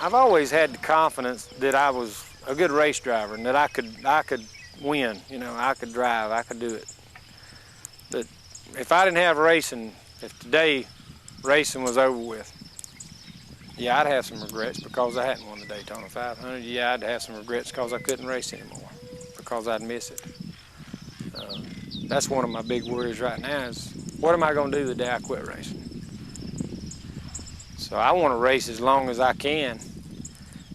I've always had the confidence that I was a good race driver and that I could win. You know, I could drive, I could do it. But if I didn't have racing, if today racing was over with, yeah, I'd have some regrets because I hadn't won the Daytona 500. Yeah, I'd have some regrets because I couldn't race anymore, because I'd miss it. That's one of my big worries right now is, what am I going to do the day I quit racing? So I want to race as long as I can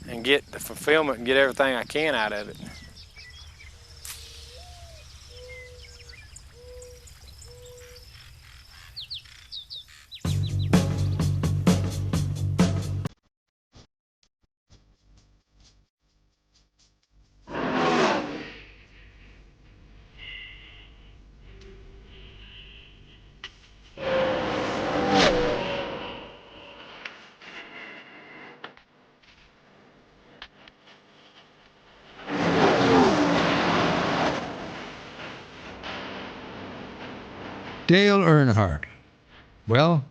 and get the fulfillment and get everything I can out of it. Dale Earnhardt. Well,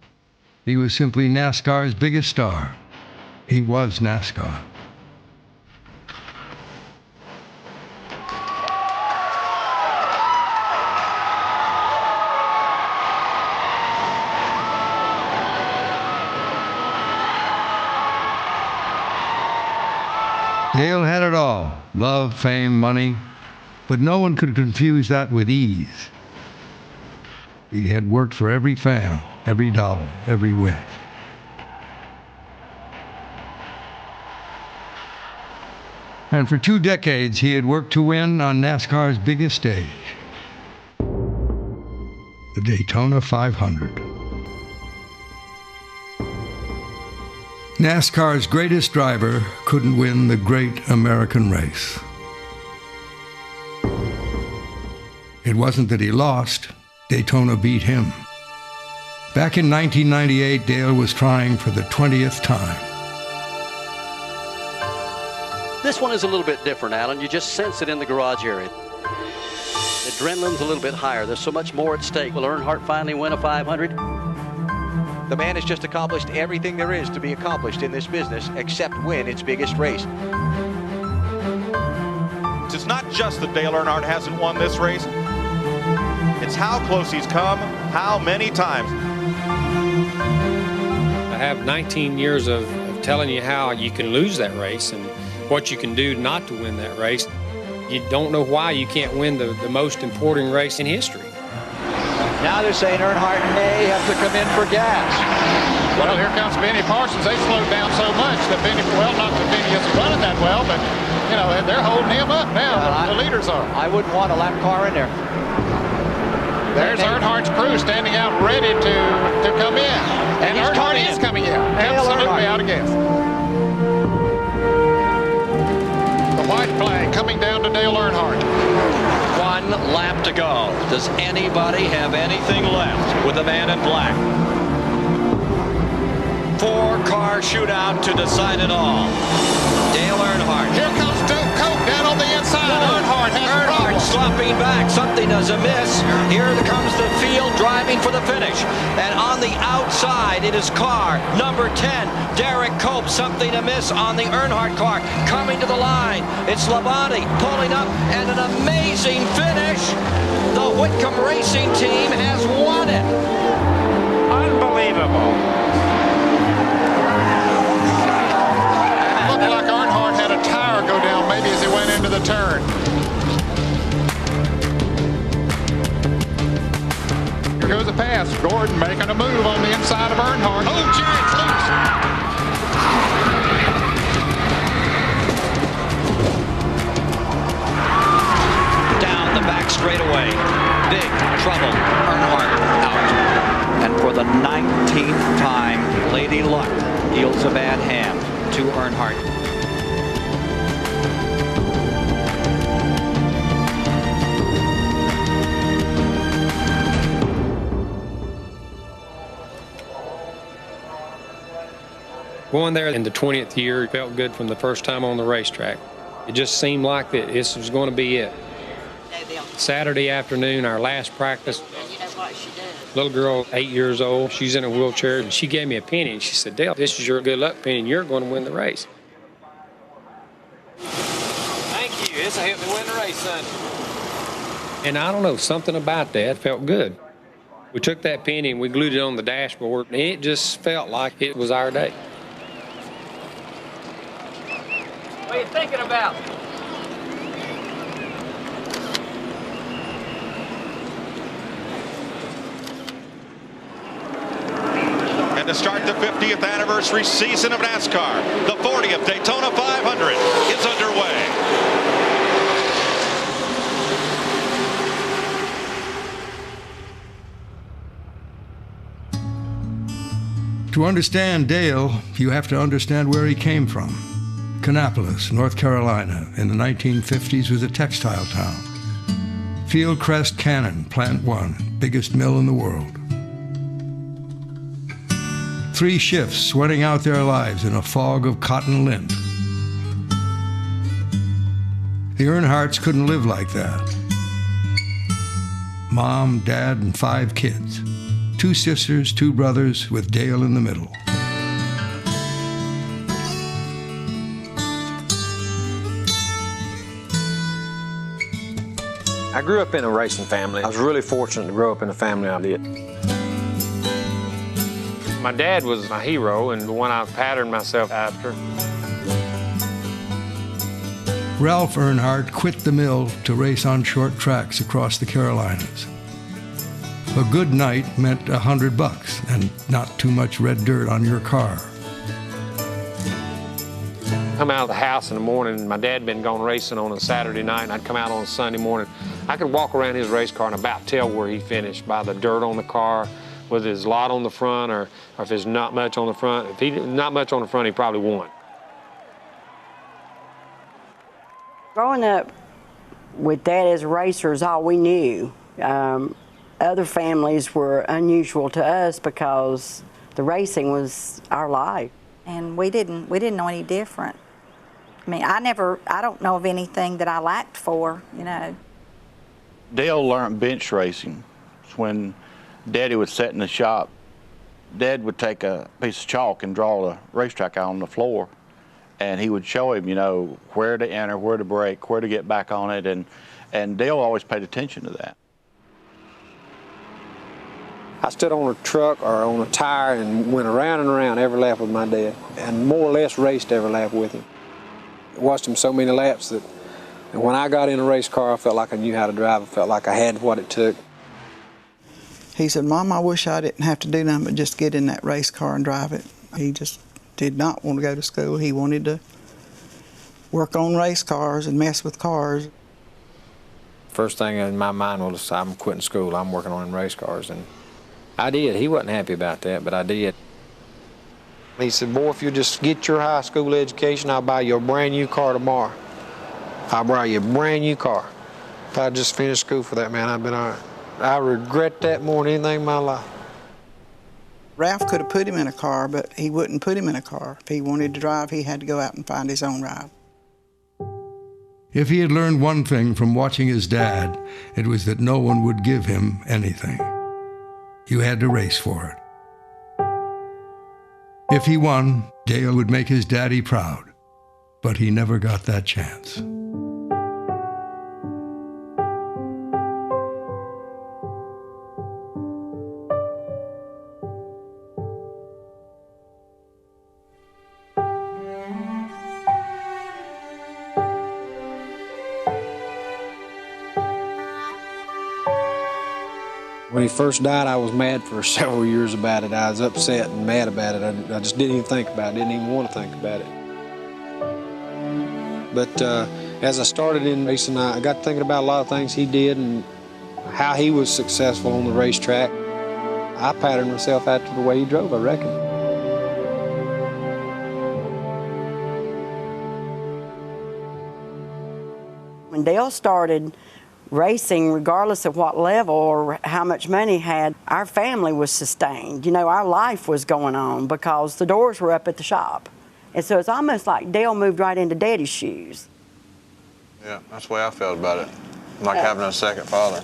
he was simply NASCAR's biggest star. He was NASCAR. Dale had it all: love, fame, money, but no one could confuse that with ease. He had worked for every fan, every dollar, every win. And for 2 decades, he had worked to win on NASCAR's biggest stage, the Daytona 500. NASCAR's greatest driver couldn't win the great American race. It wasn't that he lost. Daytona beat him. Back in 1998, Dale was trying for the 20th time. This one is a little bit different, Alan. You just sense it in the garage area. The adrenaline's a little bit higher. There's so much more at stake. Will Earnhardt finally win a 500? The man has just accomplished everything there is to be accomplished in this business except win its biggest race. It's not just that Dale Earnhardt hasn't won this race. It's how close he's come, how many times. I have 19 years of telling you how you can lose that race and what you can do not to win that race. You don't know why you can't win the most important race in history. Now they're saying Earnhardt may have to come in for gas. Well, here comes Benny Parsons. They slowed down so much that Benny, well, not that Benny isn't running that well, but, you know, they're holding him up now. The leaders are. I wouldn't want a lap car in there. There's Earnhardt's crew standing out ready to come in. And Earnhardt is coming in. Absolutely out of gas. The white flag coming down to Dale Earnhardt. 1 lap to go. Does anybody have anything left with the man in black? 4-car shootout to decide it all. Dale Earnhardt. Here comes Doug Cope down on the inside. Earnhardt has Earnhardt slopping back. Something is amiss. Here comes the field driving for the finish. And on the outside, it is car number 10, Derek Cope. Something amiss on the Earnhardt car. Coming to the line. It's Labonte pulling up, and an amazing finish. The Whitcomb Racing Team has won it. Unbelievable. Looked like Earnhardt had a tire go down maybe as he went into the turn. Here goes a pass. Gordon making a move on the inside of Earnhardt. Oh, Jack's loose. Down the back straightaway. Big trouble. Earnhardt out. And for the 19th time, Lady Luck deals a bad hand to Earnhardt. Going there in the 20th year, it felt good from the first time on the racetrack. It just seemed like that this was going to be it. Saturday afternoon, our last practice, little girl, 8 years old, she's in a wheelchair, and she gave me a penny, and she said, Dale, this is your good luck penny, and you're going to win the race. This'll help me win the race Sunday. And I don't know, something about that felt good. We took that penny and we glued it on the dashboard, and it just felt like it was our day. What are you thinking about? And to start the 50th anniversary season of NASCAR, the 40th Daytona 500 is underway. To understand Dale, you have to understand where he came from. Kannapolis, North Carolina, in the 1950s was a textile town. Fieldcrest Cannon, Plant 1, biggest mill in the world. 3 shifts sweating out their lives in a fog of cotton lint. The Earnhardts couldn't live like that. Mom, Dad, and 5 kids. 2 sisters, 2 brothers, with Dale in the middle. I grew up in a racing family. I was really fortunate to grow up in the family I did. My dad was my hero and the one I patterned myself after. Ralph Earnhardt quit the mill to race on short tracks across the Carolinas. A good night meant $100 and not too much red dirt on your car. Come out of the house in the morning, my dad had been gone racing on a Saturday night, and I'd come out on a Sunday morning. I could walk around his race car and about tell where he finished by the dirt on the car, whether there's a lot on the front or if there's not much on the front. If he not much on the front, he probably won. Growing up with Dad as a racer is all we knew. Other families were unusual to us because the racing was our life. And we didn't know any different. I mean, I don't know of anything that I lacked for, you know. Dale learned bench racing when Daddy would sit in the shop. Dad would take a piece of chalk and draw the racetrack out on the floor, and he would show him, you know, where to enter, where to brake, where to get back on it, and Dale always paid attention to that. I stood on a truck or on a tire and went around and around every lap with my dad, and more or less raced every lap with him. I watched him so many laps that when I got in a race car, I felt like I knew how to drive. I felt like I had what it took. He said, Mom, I wish I didn't have to do nothing but just get in that race car and drive it. He just did not want to go to school. He wanted to work on race cars and mess with cars. First thing in my mind was, I'm quitting school, I'm working on race cars. And I did. He wasn't happy about that, but I did. He said, boy, if you just get your high school education, I'll buy you a brand new car tomorrow. I'll buy you a brand new car. If I just finished school for that, man, I'd been all right. I regret that more than anything in my life. Ralph could have put him in a car, but he wouldn't put him in a car. If he wanted to drive, he had to go out and find his own ride. If he had learned one thing from watching his dad, it was that no one would give him anything. You had to race for it. If he won, Dale would make his daddy proud, but he never got that chance. When he first died, I was mad for several years about it. I was upset and mad about it. I just didn't even think about it, didn't even want to think about it. But as I started in racing, I got thinking about a lot of things he did and how he was successful on the racetrack. I patterned myself after the way he drove, I reckon. When Dale started racing, regardless of what level or how much money he had, our family was sustained. You know, our life was going on because the doors were up at the shop. And so it's almost like Dale moved right into Daddy's shoes. Yeah, that's the way I felt about it. Like having a second father.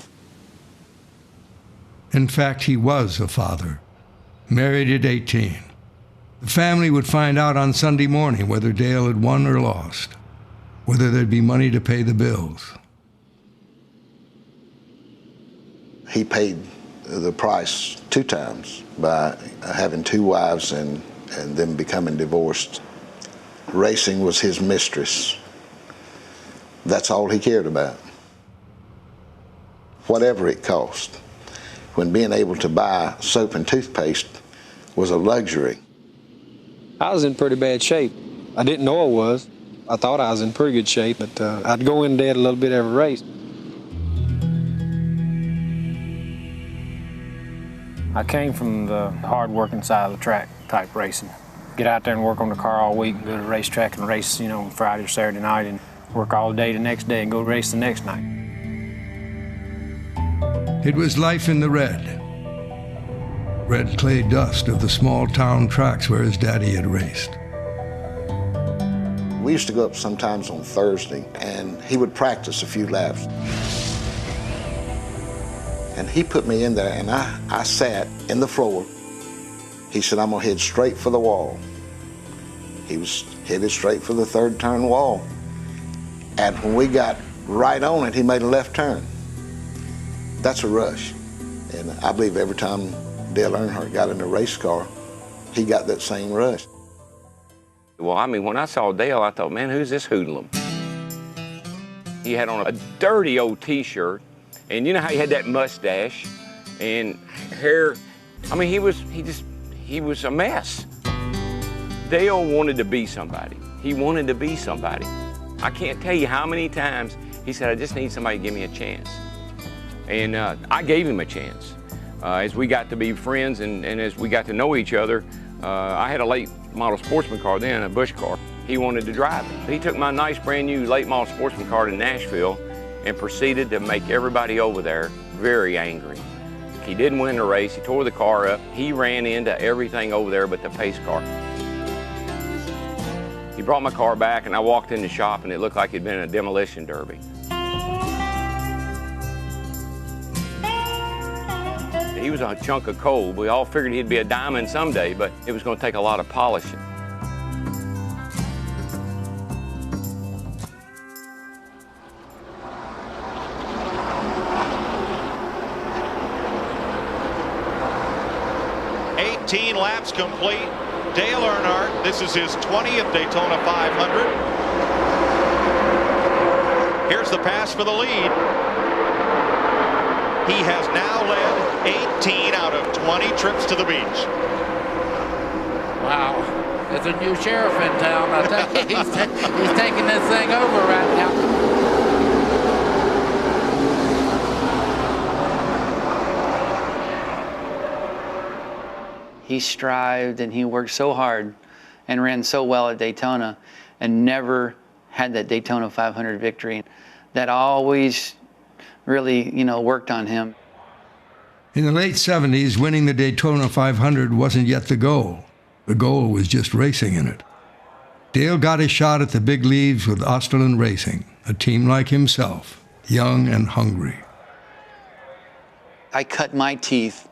In fact, he was a father, married at 18. The family would find out on Sunday morning whether Dale had won or lost. whether there'd be money to pay the bills. He paid the price 2 times by having 2 wives and then becoming divorced. Racing was his mistress. That's all he cared about. Whatever it cost. When being able to buy soap and toothpaste was a luxury. I was in pretty bad shape. I didn't know I was. I thought I was in pretty good shape, but I'd go in debt a little bit every race. I came from the hard-working side of the track type racing. Get out there and work on the car all week and go to the racetrack and race, you know, Friday or Saturday night and work all day the next day and go race the next night. It was life in the red clay dust of the small town tracks where his daddy had raced. We used to go up sometimes on Thursday, and he would practice a few laps. And he put me in there, and I sat in the floor. He said, I'm gonna head straight for the wall. He was headed straight for the 3rd turn wall. And when we got right on it, he made a left turn. That's a rush. And I believe every time Dale Earnhardt got in a race car, he got that same rush. Well, I mean, when I saw Dale, I thought, man, who's this hoodlum? He had on a dirty old T-shirt, and you know how he had that mustache and hair. I mean, he was a mess. Dale wanted to be somebody. He wanted to be somebody. I can't tell you how many times he said, I just need somebody to give me a chance. And I gave him a chance. As we got to be friends and as we got to know each other, I had a late model sportsman car then, a Busch car. He wanted to drive it. He took my nice brand new late model sportsman car to Nashville and proceeded to make everybody over there very angry. He didn't win the race, he tore the car up. He ran into everything over there but the pace car. He brought my car back and I walked in the shop and it looked like it'd been a demolition derby. He was a chunk of coal. We all figured he'd be a diamond someday, but it was going to take a lot of polishing. Laps complete. Dale Earnhardt, this is his 20th Daytona 500. Here's the pass for the lead. He has now led 18 out of 20 trips to the beach. Wow, there's a new sheriff in town. I think he's taking this thing over right now. He strived and he worked so hard and ran so well at Daytona and never had that Daytona 500 victory. That always really, worked on him. In the late 70s, winning the Daytona 500 wasn't yet the goal. The goal was just racing in it. Dale got his shot at the big leagues with Osterlund Racing, a team like himself, young and hungry. I cut my teeth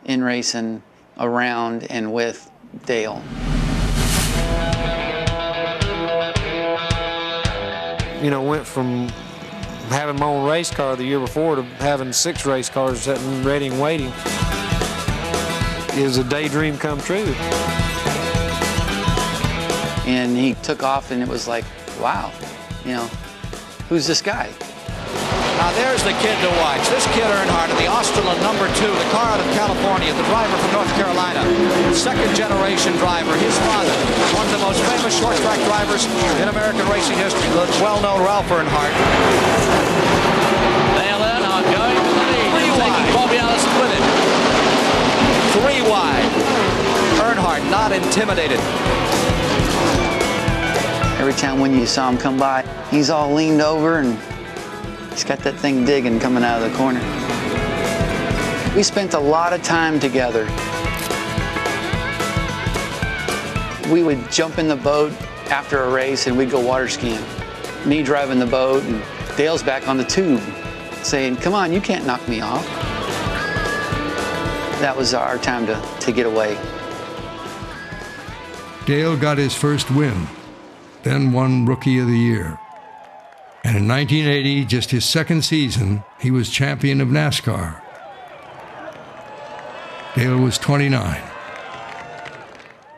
in racing around and with Dale. Went from having my own race car the year before to having 6 race cars sitting ready and waiting. It was a daydream come true. And he took off and it was like, wow, who's this guy? Now there's the kid to watch. This kid Earnhardt in the Osterlund number 2, the car out of California, the driver from North Carolina. 2nd generation driver. His father, one of the most famous short track drivers in American racing history, the well-known Ralph Earnhardt. Dale Earnhardt going to the lead. 3 wide. Taking Bobby Allison with him. 3 wide. Earnhardt not intimidated. Every time when you saw him come by, he's all leaned over and he's got that thing digging coming out of the corner. We spent a lot of time together. We would jump in the boat after a race and we'd go water skiing. Me driving the boat and Dale's back on the tube saying, come on, you can't knock me off. That was our time to get away. Dale got his first win, then won Rookie of the Year, And in 1980, just his second season, he was champion of NASCAR. Dale was 29.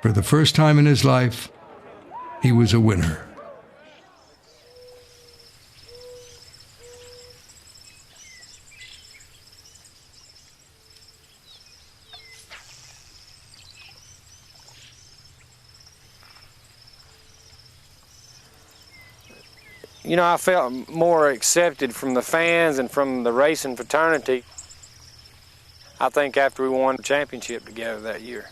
For the first time in his life, he was a winner. You know, I felt more accepted from the fans and from the racing fraternity, I think, after we won the championship together that year.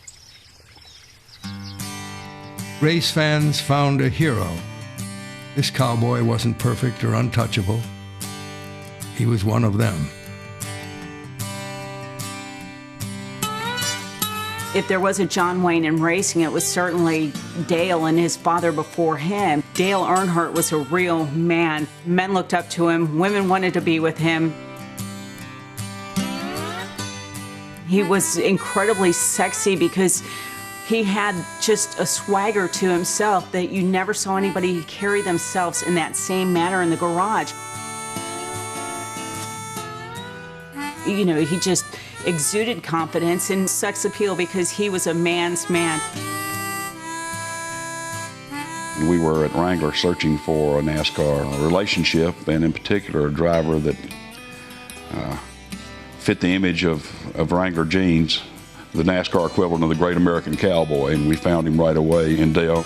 Race fans found a hero. This cowboy wasn't perfect or untouchable. He was one of them. If there was a John Wayne in racing, it was certainly Dale and his father before him. Dale Earnhardt was a real man. Men looked up to him. Women wanted to be with him. He was incredibly sexy because he had just a swagger to himself that you never saw anybody carry themselves in that same manner in the garage. You know, he just exuded confidence and sex appeal because he was a man's man. We were at Wrangler searching for a NASCAR relationship, and in particular a driver that fit the image of Wrangler jeans, the NASCAR equivalent of the Great American Cowboy, and we found him right away in Dale.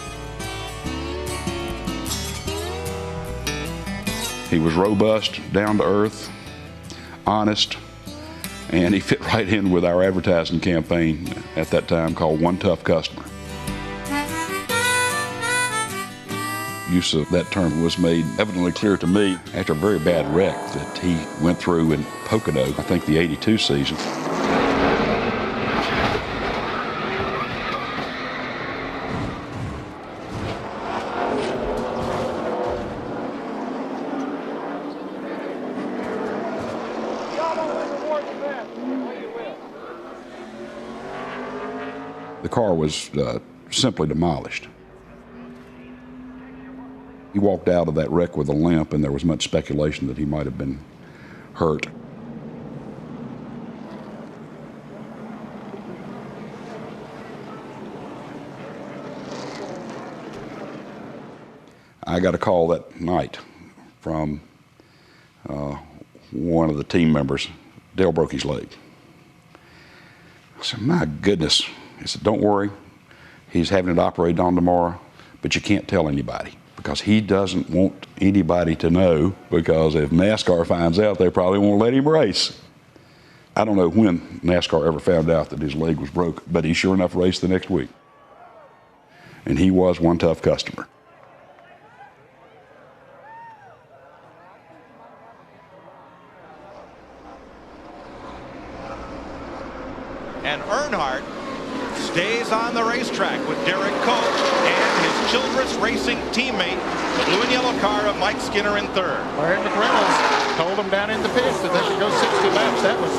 He was robust, down to earth, honest, and he fit right in with our advertising campaign at that time called One Tough Customer. Use of that term was made evidently clear to me after a very bad wreck that he went through in Pocono, I think the '82 season. The car was simply demolished. He walked out of that wreck with a limp, and there was much speculation that he might have been hurt. I got a call that night from one of the team members. Dale broke his leg. I said, my goodness. He said, don't worry. He's having it operated on tomorrow, but you can't tell anybody because he doesn't want anybody to know, because if NASCAR finds out, they probably won't let him race. I don't know when NASCAR ever found out that his leg was broke, but he sure enough raced the next week. And he was one tough customer. And Earnhardt stays on the racetrack with Derek Cope and his Childress Racing teammate, the blue and yellow car of Mike Skinner in third. Larry McReynolds told them down in the pits that they could go 60 laps. That was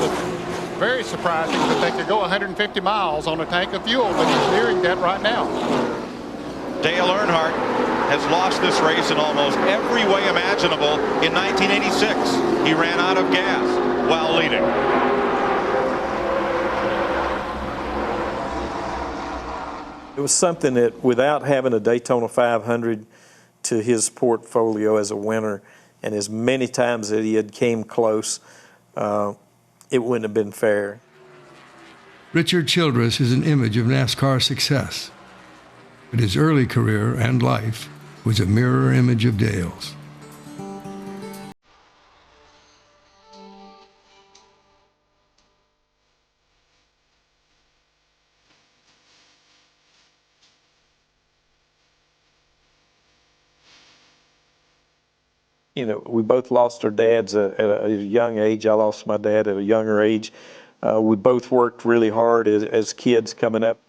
very surprising that they could go 150 miles on a tank of fuel, but he's nearing that right now. Dale Earnhardt has lost this race in almost every way imaginable. In 1986, he ran out of gas while leading. It was something that, without having a Daytona 500 to his portfolio as a winner, and as many times that he had came close, it wouldn't have been fair. Richard Childress is an image of NASCAR success, but his early career and life was a mirror image of Dale's. You know, we both lost our dads at a young age. I lost my dad at a younger age. We both worked really hard as kids coming up.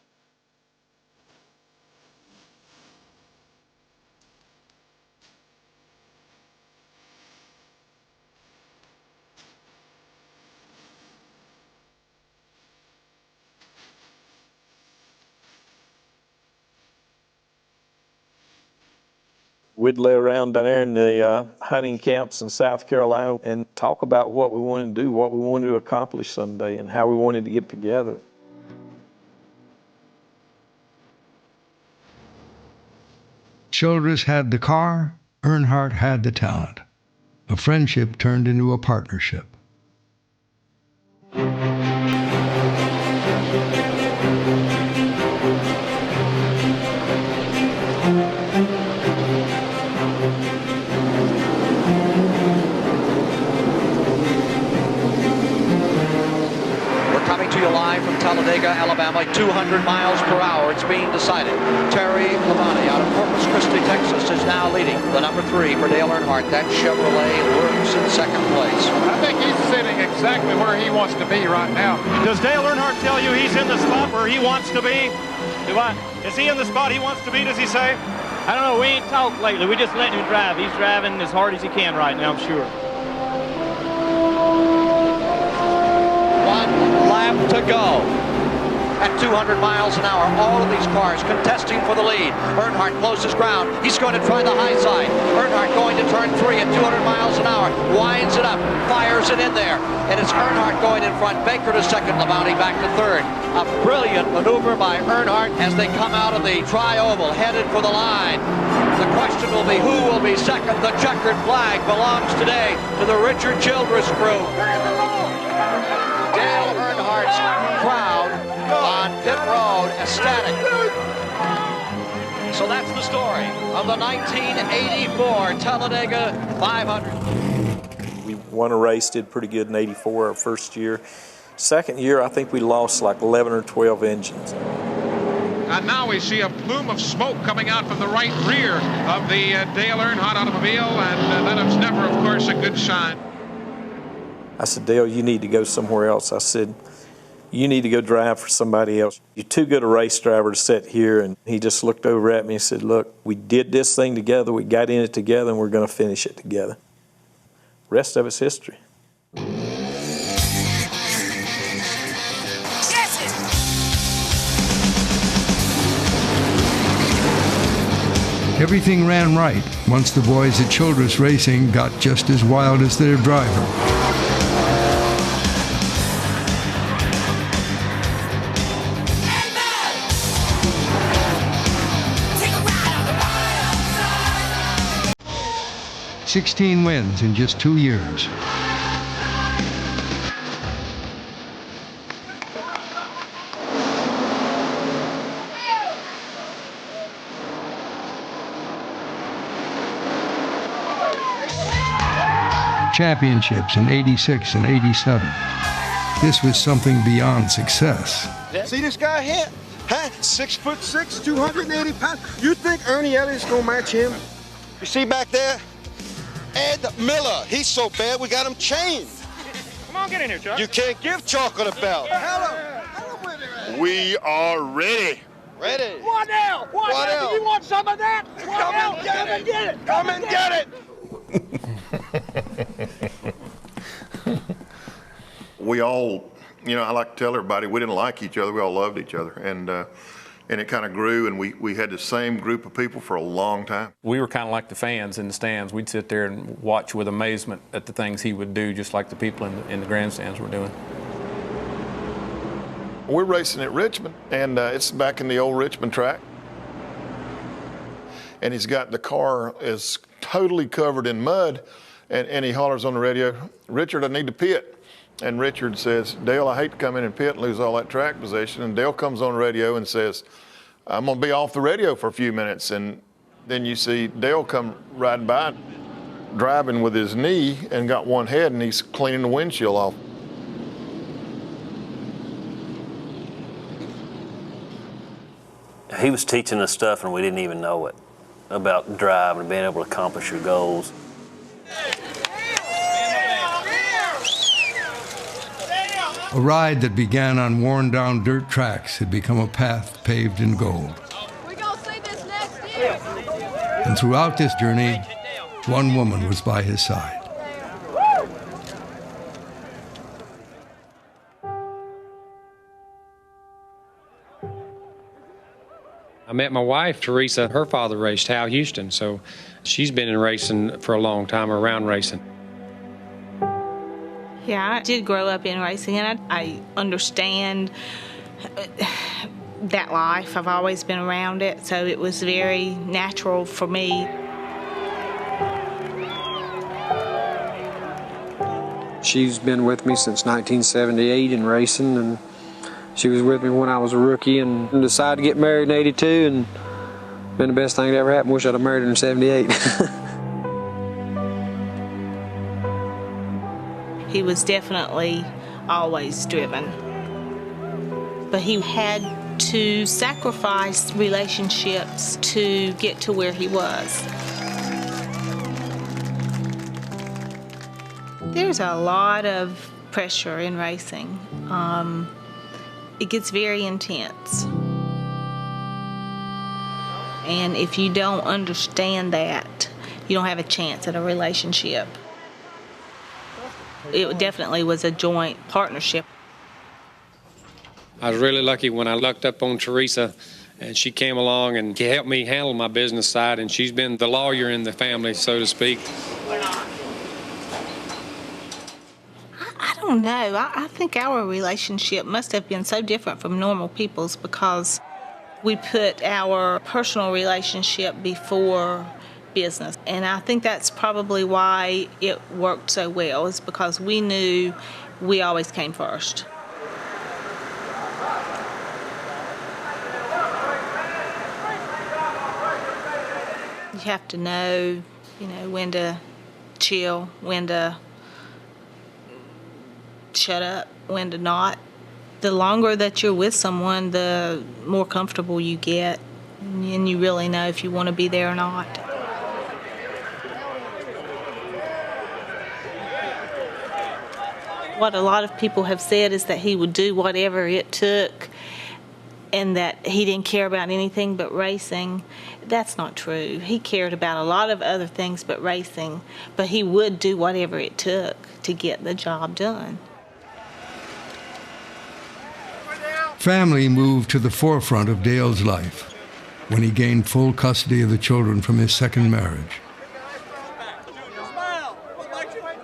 We'd lay around down there in the hunting camps in South Carolina and talk about what we wanted to do, what we wanted to accomplish someday, and how we wanted to get together. Childress had the car, Earnhardt had the talent. A friendship turned into a partnership. Coming to you live from Talladega, Alabama, 200 miles per hour. It's being decided. Terry Labonte out of Corpus Christi, Texas, is now leading the number 3 for Dale Earnhardt. That Chevrolet works in second place. I think he's sitting exactly where he wants to be right now. Does Dale Earnhardt tell you he's in the spot where he wants to be? Do I? Is he in the spot he wants to be, does he say? I don't know. We ain't talked lately. We just letting him drive. He's driving as hard as he can right now, I'm sure. Lap to go. At 200 miles an hour, all of these cars contesting for the lead. Earnhardt closes ground. He's going to try the high side. Earnhardt going to turn 3 at 200 miles an hour. Winds it up, fires it in there. And it's Earnhardt going in front. Baker to second, Labonte back to third. A brilliant maneuver by Earnhardt as they come out of the tri-oval, headed for the line. The question will be who will be second. The checkered flag belongs today to the Richard Childress crew. Dale Earnhardt's crowd on pit road, ecstatic. So that's the story of the 1984 Talladega 500. We won a race, did pretty good in '84, our first year. Second year, I think we lost like 11 or 12 engines. And now we see a plume of smoke coming out from the right rear of the Dale Earnhardt automobile, and that is never, of course, a good sign. I said, Dale, you need to go somewhere else. I said, you need to go drive for somebody else. You're too good a race driver to sit here. And he just looked over at me and said, look, we did this thing together, we got in it together, and we're going to finish it together. Rest of it's history. Everything ran right once the boys at Childress Racing got just as wild as their driver. "16 wins in just 2 years. Championships in '86 and '87. This was something beyond success. See this guy here? Huh? 6'6", 280 pounds. You think Ernie Elliott's gonna match him? You see back there? Ed Miller. He's so bad we got him chained. Come on, get in here, Chuck. You can't give Chalk a belt. We are ready. Ready. What else? What else? Do you want some of that? Come and get it. Come and get it. We all, you know, I like to tell everybody we didn't like each other. We all loved each other, and it kind of grew, and we had the same group of people for a long time. We were kind of like the fans in the stands. We'd sit there and watch with amazement at the things he would do, just like the people in the grandstands were doing. We're racing at Richmond, and it's back in the old Richmond track. And he's got the car is totally covered in mud, and he hollers on the radio, "Richard, I need to pit." And Richard says, "Dale, I hate to come in and pit and lose all that track position." And Dale comes on the radio and says, "I'm gonna be off the radio for a few minutes." And then you see Dale come riding by, driving with his knee and got one head, and he's cleaning the windshield off. He was teaching us stuff and we didn't even know it, about driving and being able to accomplish your goals. A ride that began on worn-down dirt tracks had become a path paved in gold. We're gonna see this next year. And throughout this journey, one woman was by his side. I met my wife, Teresa. Her father raced Hal Houston, so she's been in racing for a long time, around racing. Yeah, I did grow up in racing, and I understand that life. I've always been around it, so it was very natural for me. She's been with me since 1978 in racing, and she was with me when I was a rookie and decided to get married in '82, and been the best thing that ever happened. Wish I'd have married her in '78. He was definitely always driven, but he had to sacrifice relationships to get to where he was. There's a lot of pressure in racing. It gets very intense. And if you don't understand that, you don't have a chance at a relationship. It definitely was a joint partnership. I was really lucky when I lucked up on Teresa, and she came along and helped me handle my business side, and she's been the lawyer in the family, so to speak. I don't know. I think our relationship must have been so different from normal people's because we put our personal relationship before business. And I think that's probably why it worked so well, is because we knew we always came first. You have to know, when to chill, when to shut up, when to not. The longer that you're with someone, the more comfortable you get, and you really know if you want to be there or not. What a lot of people have said is that he would do whatever it took and that he didn't care about anything but racing. That's not true. He cared about a lot of other things but racing, but he would do whatever it took to get the job done. Family moved to the forefront of Dale's life when he gained full custody of the children from his second marriage.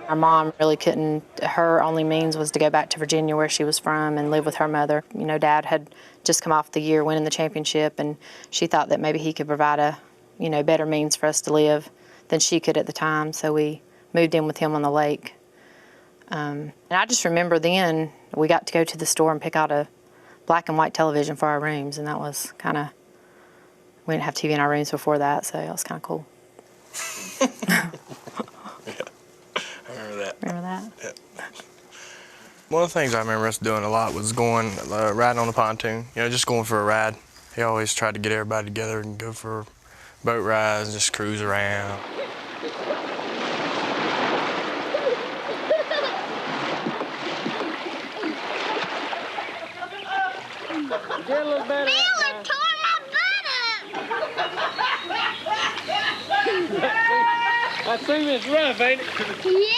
Our mom really couldn't, her only means was to go back to Virginia where she was from and live with her mother. Dad had just come off the year winning the championship, and she thought that maybe he could provide a, better means for us to live than she could at the time, so we moved in with him on the lake. And I just remember then we got to go to the store and pick out a black and white television for our rooms, and that was we didn't have TV in our rooms before that, so it was kind of cool. Remember that? Yeah. One of the things I remember us doing a lot was going riding on the pontoon, just going for a ride. He always tried to get everybody together and go for boat rides and just cruise around. Get a little better. Miller tore my butt up. I think it's rough, ain't it? Yeah.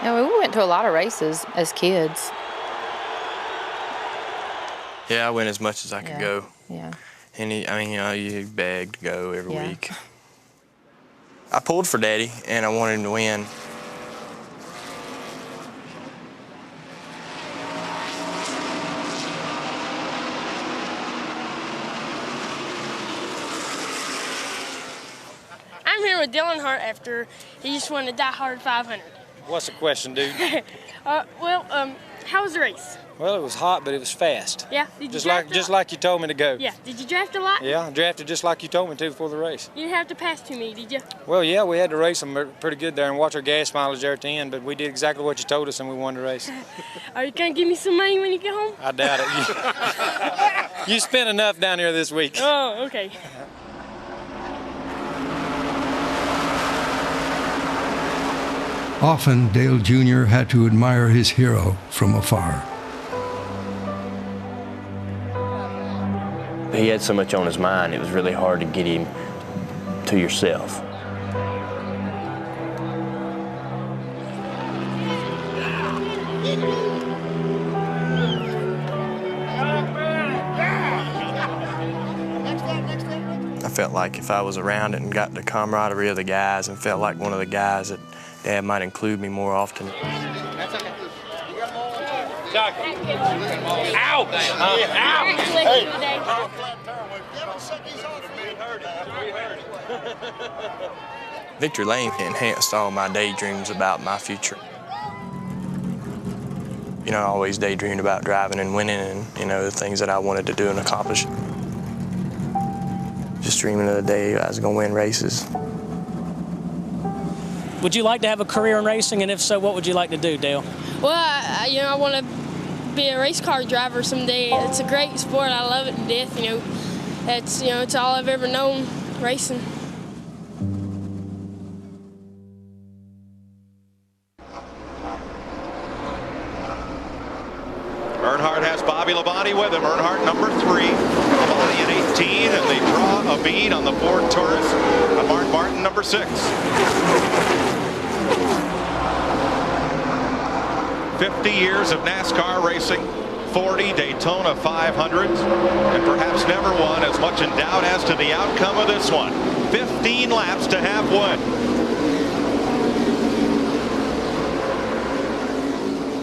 We went to a lot of races as kids. Yeah, I went as much as I could go. Yeah. And you begged to go every week. I pulled for Daddy, and I wanted him to win. I'm here with Earnhardt after he just won the Die Hard 500. What's the question, dude? How was the race? Well, it was hot, but it was fast. Yeah. Did you just draft like you told me to go. Yeah. Did you draft a lot? Yeah, I drafted just like you told me to before the race. You didn't have to pass to me, did you? Well, yeah, we had to race them pretty good there and watch our gas mileage there at the end, but we did exactly what you told us and we won the race. Are you going to give me some money when you get home? I doubt it. You spent enough down here this week. Oh, okay. Often, Dale Jr. had to admire his hero from afar. He had so much on his mind, it was really hard to get him to yourself. felt like if I was around it and got the camaraderie of the guys and felt like one of the guys, that Dad might include me more often. That's okay. Ow! Ow! Victory Lane enhanced all my daydreams about my future. You know, I always daydreamed about driving and winning and, you know, the things that I wanted to do and accomplish. Just dreaming of the day I was going to win races. Would you like to have a career in racing, and if so, what would you like to do, Dale? Well, I want to be a race car driver someday. It's a great sport. I love it to death. It's all I've ever known, racing. Earnhardt has Bobby Labonte with him. Earnhardt number 3, Labonte in 18, and they draw a bead on the Ford Taurus. Mark Martin number 6. 50 years of NASCAR racing, 40 Daytona 500s, and perhaps never one as much in doubt as to the outcome of this one. 15 laps to have won.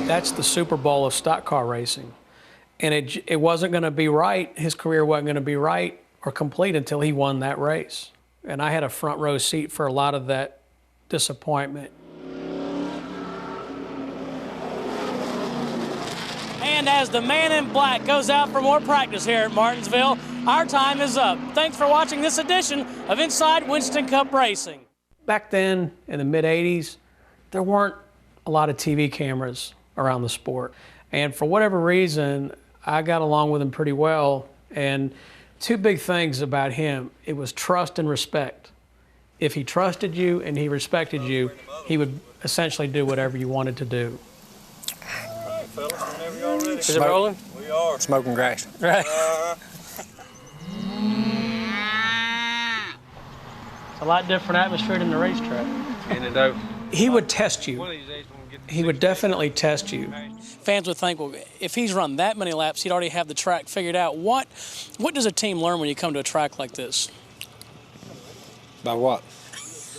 That's the Super Bowl of stock car racing. And it wasn't going to be right, his career wasn't going to be right or complete until he won that race. And I had a front row seat for a lot of that disappointment. And as the man in black goes out for more practice here at Martinsville, our time is up. Thanks for watching this edition of Inside Winston Cup Racing. Back then, in the mid-'80s, there weren't a lot of TV cameras around the sport. And for whatever reason, I got along with him pretty well. And two big things about him, it was trust and respect. If he trusted you and he respected you, he would essentially do whatever you wanted to do. Is it rolling? We are. Smoking grass. Right. It's a lot different atmosphere than the racetrack. He would test you. He would definitely test you. Fans would think, well, if he's run that many laps, he'd already have the track figured out. What does a team learn when you come to a track like this? By what? This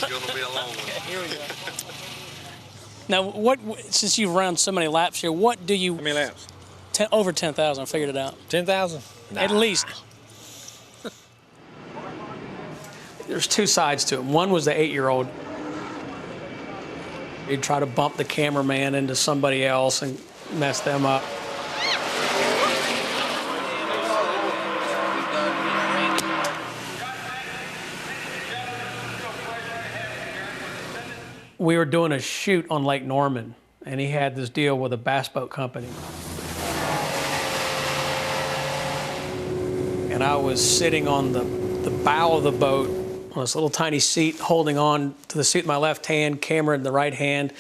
is going to be a long one. Okay, here we go. Now, since you've run so many laps here, what do you... How many laps? Over 10,000, I figured it out. 10,000? Nah. At least. There's two sides to it. One was the 8-year-old. He'd try to bump the cameraman into somebody else and mess them up. We were doing a shoot on Lake Norman, and he had this deal with a bass boat company. And I was sitting on the bow of the boat on this little tiny seat, holding on to the seat with my left hand, camera in the right hand,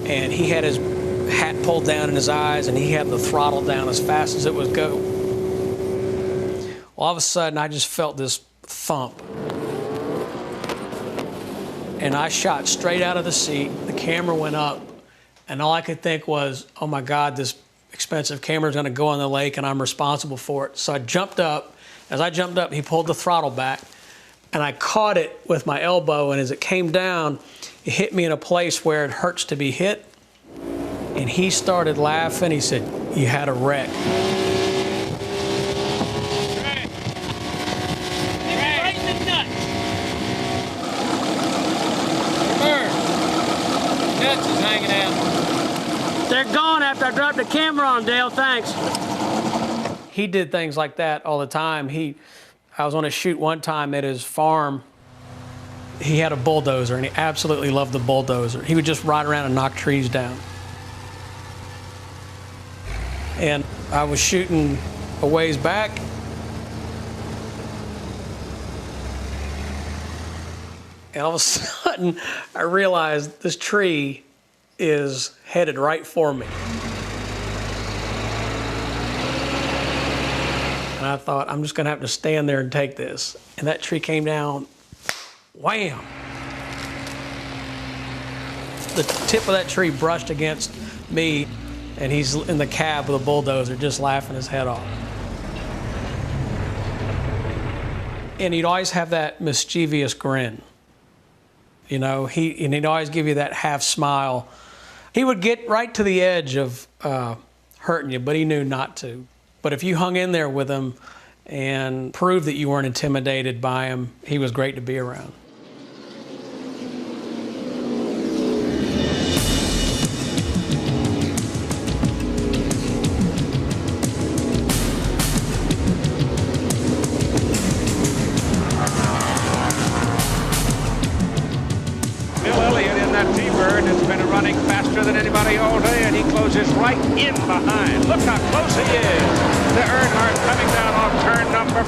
and he had his hat pulled down in his eyes, and he had the throttle down as fast as it would go. All of a sudden, I just felt this thump. And I shot straight out of the seat, the camera went up, and all I could think was, oh my God, this expensive camera is gonna go on the lake and I'm responsible for it. So I jumped up. As I jumped up, he pulled the throttle back, and I caught it with my elbow, and as it came down, it hit me in a place where it hurts to be hit. And he started laughing. He said, "You had a wreck." Nuts is hanging out. They're gone after I dropped the camera on, Dale. Thanks. He did things like that all the time. I was on a shoot one time at his farm. He had a bulldozer, and he absolutely loved the bulldozer. He would just ride around and knock trees down. And I was shooting a ways back. And all of a sudden, I realized this tree is headed right for me. And I thought, I'm just gonna have to stand there and take this. And that tree came down, wham! The tip of that tree brushed against me, and he's in the cab with a bulldozer just laughing his head off. And he'd always have that mischievous grin. You know, he'd always give you that half smile. He would get right to the edge of hurting you, but he knew not to. But if you hung in there with him and proved that you weren't intimidated by him, he was great to be around. Running faster than anybody all day, and he closes right in behind. Look how close he is to Earnhardt coming down off turn number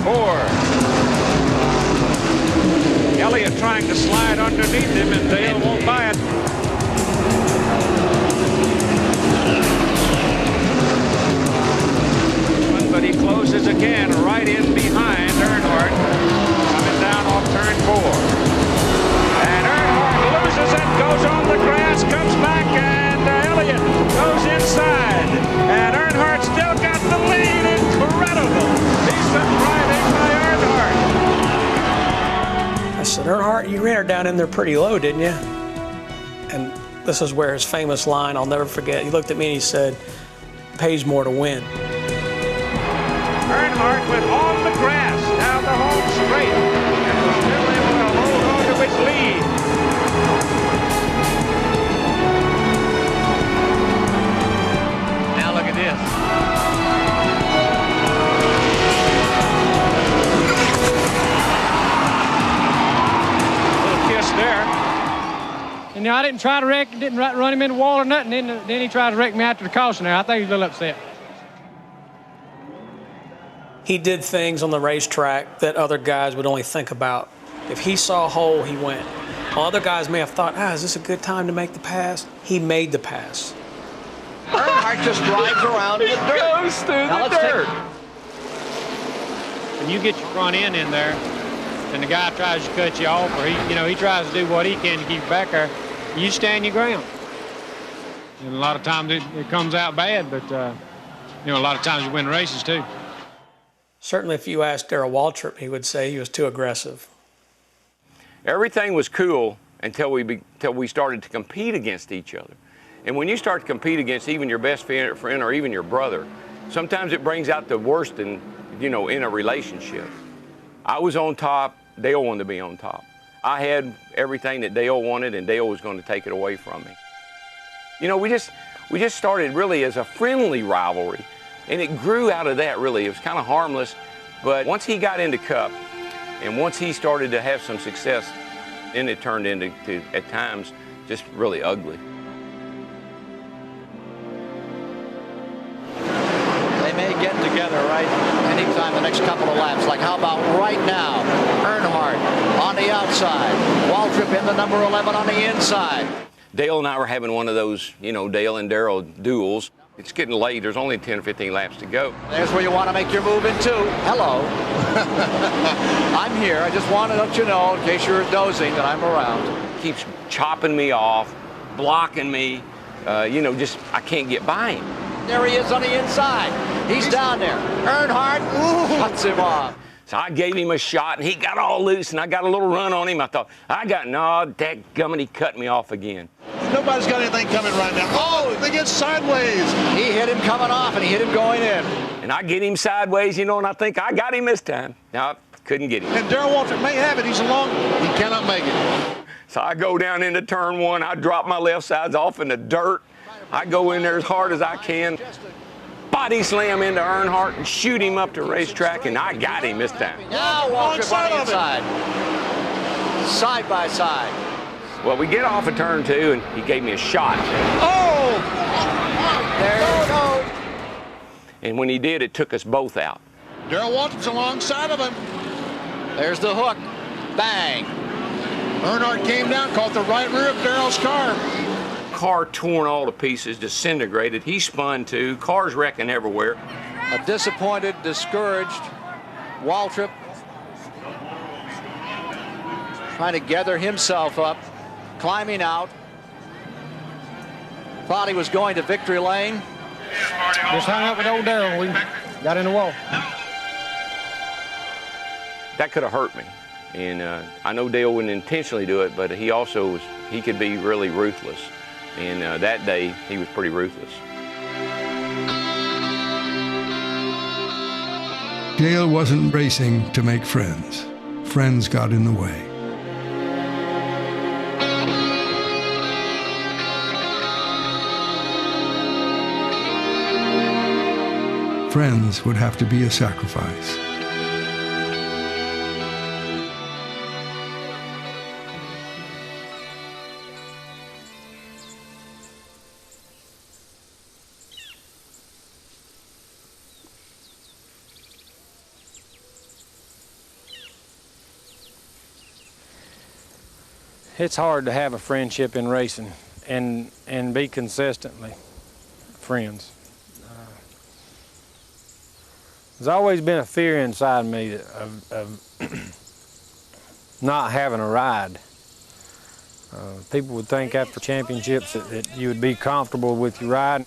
4. Elliott trying to slide underneath him, and Dale won't buy it. But he closes again right in behind Earnhardt coming down off turn 4. And Earnhardt loses it, goes on the grass, comes back, and Elliott goes inside. And Earnhardt still got the lead. Incredible. Decent driving by Earnhardt. I said, Earnhardt, you ran her down in there pretty low, didn't you? And this is where his famous line, I'll never forget, he looked at me and he said, pays more to win. Earnhardt went on the grass down the home straight and was still able to hold on to his lead. Now look at this. Little kiss there. And you know, I didn't try to wreck, didn't run him in the wall or nothing. Then he tried to wreck me after the caution there. I think he was a little upset. He did things on the racetrack that other guys would only think about. If he saw a hole, he went. While other guys may have thought, is this a good time to make the pass? He made the pass. Earnhardt just drives around in the dirt. Goes through the dirt. When you get your front end in there, and the guy tries to cut you off, or he tries to do what he can to keep you back there, you stand your ground. And a lot of times it comes out bad, but a lot of times you win races too. Certainly, if you asked Darrell Waltrip, he would say he was too aggressive. Everything was cool until we started to compete against each other. And when you start to compete against even your best friend or even your brother, sometimes it brings out the worst in a relationship. I was on top, Dale wanted to be on top. I had everything that Dale wanted, and Dale was going to take it away from me. We just started really as a friendly rivalry. And it grew out of that, really. It was kind of harmless. But once he got into Cup, and once he started to have some success, then it turned into, at times, just really ugly. They may get together right anytime the next couple of laps. Like, how about right now? Earnhardt on the outside. Waltrip in the number 11 on the inside. Dale and I were having one of those, Dale and Darrell duels. It's getting late. There's only 10 or 15 laps to go. There's where you want to make your move into. Hello. I'm here. I just want to let you know, in case you're dozing, that I'm around. Keeps chopping me off, blocking me. I can't get by him. There he is on the inside. He's down there. Earnhardt cuts him off. So I gave him a shot, and he got all loose, and I got a little run on him. I thought, dadgummit, he cut me off again. Nobody's got anything coming right now. Oh, they get sideways. He hit him coming off, and he hit him going in. And I get him sideways, and I think I got him this time. No, I couldn't get him. And Darrell Waltrip may have it. He's along. He cannot make it. So I go down into turn 1. I drop my left sides off in the dirt. I go in there as hard as I can. Body slam into Earnhardt and shoot him up the racetrack, and I got him this time. Now Waltrip on the inside. Side by side. Well, we get off of turn 2, and he gave me a shot. Oh! There you go. And when he did, it took us both out. Darrell Waltrip's alongside of him. There's the hook. Bang. Earnhardt came down, caught the right rear of Darrell's car. Car torn all to pieces, disintegrated. He spun too. Cars wrecking everywhere. A disappointed, discouraged Waltrip trying to gather himself up, climbing out. Thought he was going to victory lane. Just hung up with old Darrell. We got in the wall. that could have hurt me. And I know Dale wouldn't intentionally do it, but he could be really ruthless. And that day, he was pretty ruthless. Dale wasn't racing to make friends. Friends got in the way. Friends would have to be a sacrifice. It's hard to have a friendship in racing and be consistently friends. There's always been a fear inside me of not having a ride. People would think after championships that you would be comfortable with your ride.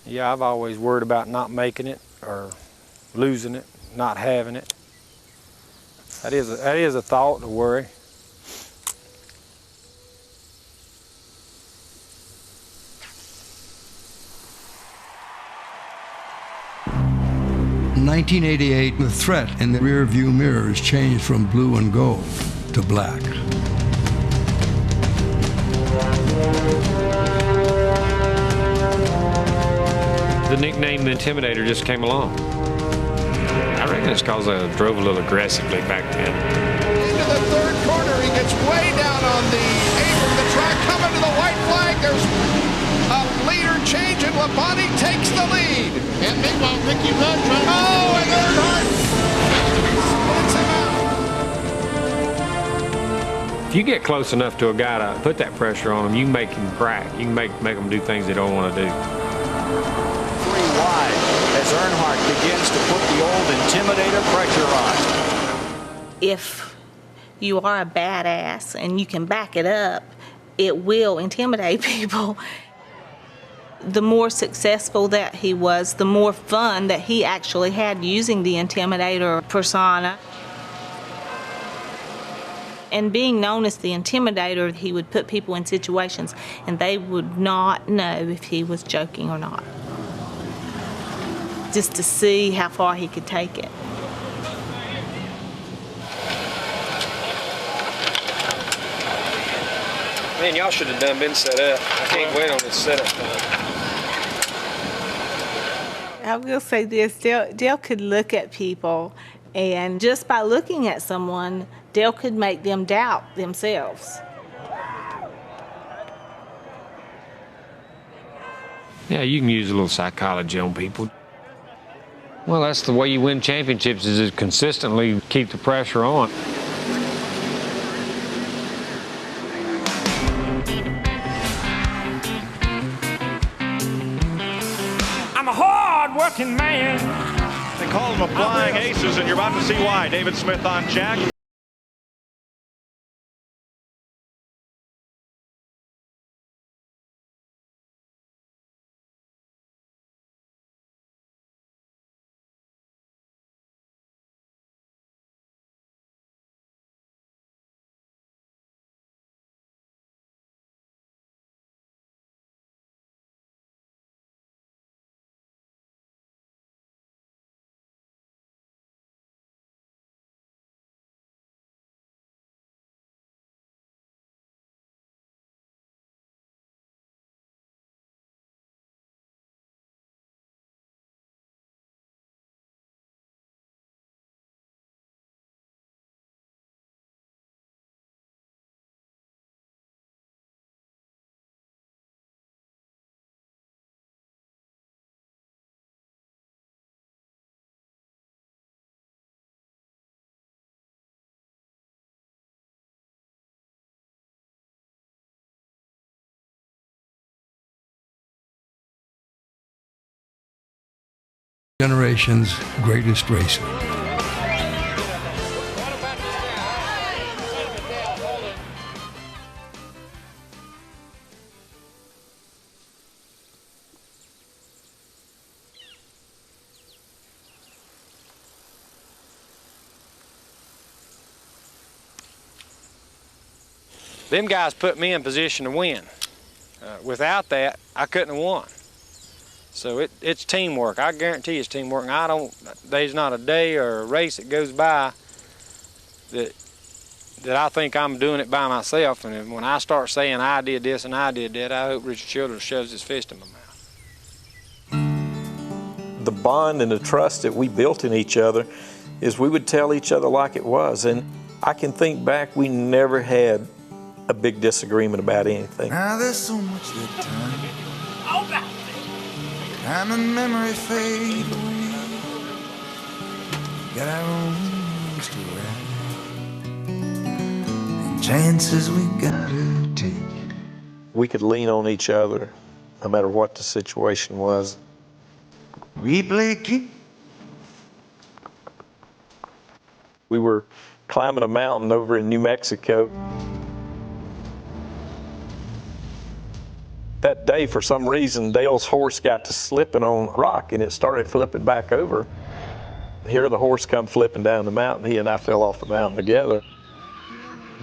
Yeah, I've always worried about not making it or losing it, not having it. That is a thought to worry. In 1988, the threat in the rear-view mirrors changed from blue and gold to black. The nickname The Intimidator just came along. I reckon it's because I drove a little aggressively back then. Into the third corner, he gets way down on the apron of the track, coming to the white flag. There's a leader change, and Labonte takes the lead. And meanwhile, Ricky Rudd trying to... Oh, and Earnhardt spins him out. If you get close enough to a guy to put that pressure on him, you can make him crack. You can make them do things they don't want to do. 3 wide as Earnhardt begins to put the old Intimidator pressure on. If you are a badass and you can back it up, it will intimidate people. The more successful that he was, the more fun that he actually had using the Intimidator persona. And being known as the Intimidator, he would put people in situations and they would not know if he was joking or not. Just to see how far he could take it. Man, y'all should have been set up. I can't wait on this setup time. I will say this, Dale could look at people, and just by looking at someone, Dale could make them doubt themselves. Yeah, you can use a little psychology on people. Well, that's the way you win championships, is to consistently keep the pressure on. I'm a hard-working man. They call them the Flying Aces, and you're about to see why. David Smith on Jack. Generation's greatest racer. Them guys put me in position to win. Without that, I couldn't have won. So it's teamwork. I guarantee it's teamwork. And there's not a day or a race that goes by that I think I'm doing it by myself. And when I start saying I did this and I did that, I hope Richard Childress shoves his fist in my mouth. The bond and the trust that we built in each other is we would tell each other like it was. And I can think back, we never had a big disagreement about anything. Now there's so much that time and memory fade away. Got our own things to write, and chances we gotta take. We could lean on each other no matter what the situation was. We play keep. We were climbing a mountain over in New Mexico. That day, for some reason, Dale's horse got to slipping on a rock and it started flipping back over. Here the horse come flipping down the mountain. He and I fell off the mountain together.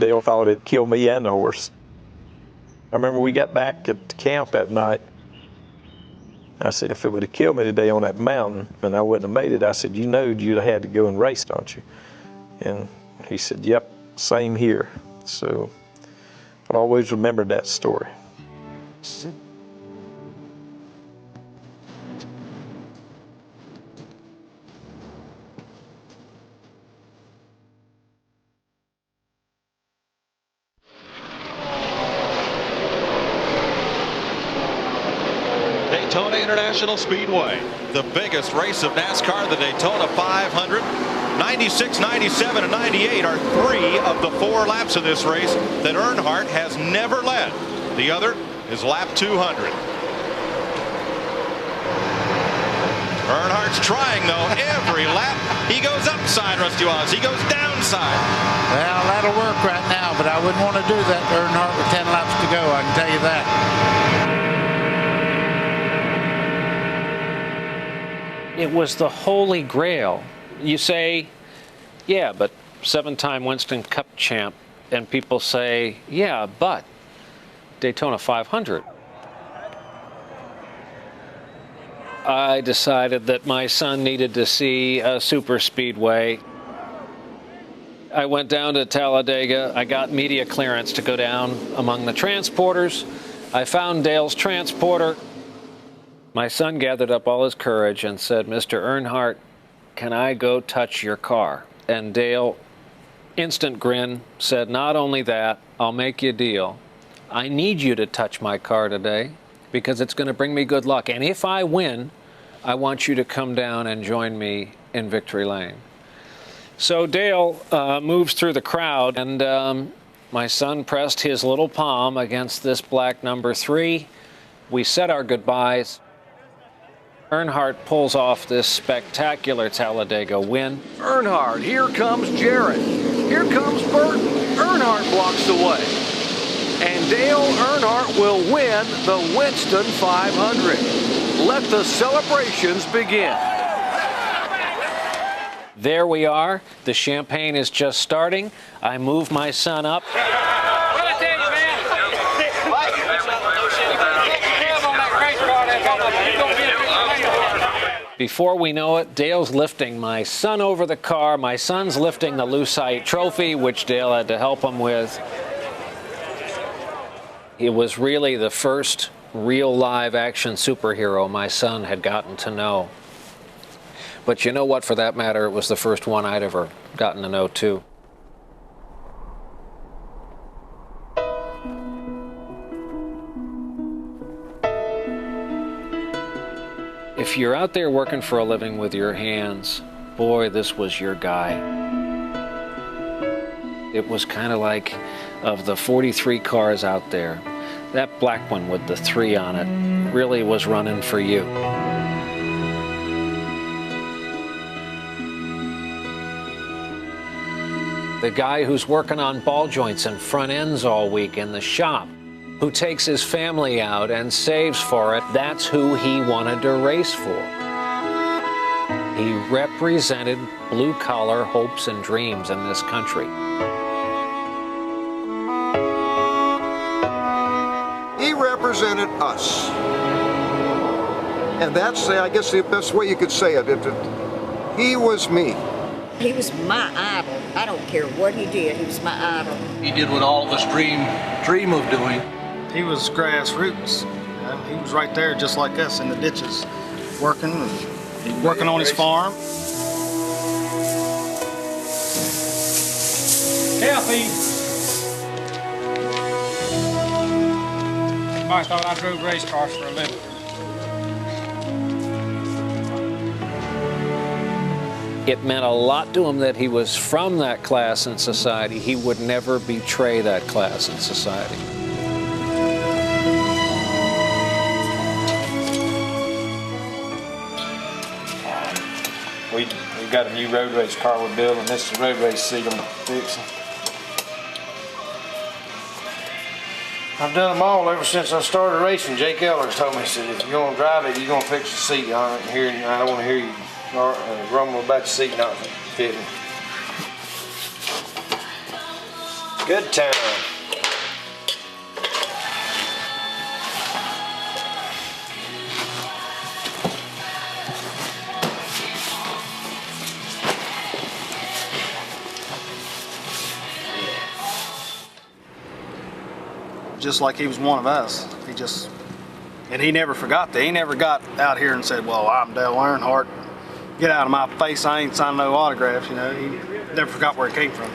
Dale thought it'd kill me and the horse. I remember we got back at camp that night. I said, if it would have killed me today on that mountain and I wouldn't have made it, I said, you know you'd have had to go and race, don't you? And he said, yep, same here. So I always remembered that story. Daytona International Speedway, the biggest race of NASCAR, the Daytona 500. 96, 97, and 98 are 3 of the 4 laps of this race that Earnhardt has never led. The other is lap 200. Earnhardt's trying, though, every lap. He goes upside, Rusty Wallace. He goes downside. Well, that'll work right now, but I wouldn't want to do that to Earnhardt with 10 laps to go, I can tell you that. It was the holy grail. You say, yeah, but 7-time Winston Cup champ, and people say, yeah, but Daytona 500. I decided that my son needed to see a super speedway. I went down to Talladega. I got media clearance to go down among the transporters. I found Dale's transporter. My son gathered up all his courage and said, Mr. Earnhardt, can I go touch your car? And Dale, instant grin, said, not only that, I'll make you a deal. I need you to touch my car today because it's going to bring me good luck. And if I win, I want you to come down and join me in victory lane. So Dale moves through the crowd, and my son pressed his little palm against this black number 3. We said our goodbyes. Earnhardt pulls off this spectacular Talladega win. Earnhardt, here comes Jarrett. Here comes Burton. Earnhardt blocks the way. And Dale Earnhardt will win the Winston 500. Let the celebrations begin. There we are. The champagne is just starting. I move my son up. Before we know it, Dale's lifting my son over the car. My son's lifting the Lucite trophy, which Dale had to help him with. It was really the first real live action superhero my son had gotten to know. But you know what, for that matter, it was the first one I'd ever gotten to know too. If you're out there working for a living with your hands, boy, this was your guy. It was kind of like, of the 43 cars out there, that black one with the 3 on it really was running for you. The guy who's working on ball joints and front ends all week in the shop, who takes his family out and saves for it, that's who he wanted to race for. He represented blue-collar hopes and dreams in this country. represented us. And that's, I guess, the best way you could say it. He was me. He was my idol. I don't care what he did, he was my idol. He did what all of us dream of doing. He was grassroots. He was right there just like us in the ditches, working on his farm. Kathy! I thought I drove race cars for a living. It meant a lot to him that he was from that class in society. He would never betray that class in society. We've got a new road race car we're building. This is the road race seat I'm fixing. I've done them all ever since I started racing. Jake Ellers told me, he said, if you're going to drive it, you're going to fix the seat. I don't want to hear you rumble about the seat not fitting. Good time. Just like he was one of us. And he never forgot that. He never got out here and said, well, I'm Dale Earnhardt. Get out of my face, I ain't signed no autographs, you know. He never forgot where it came from.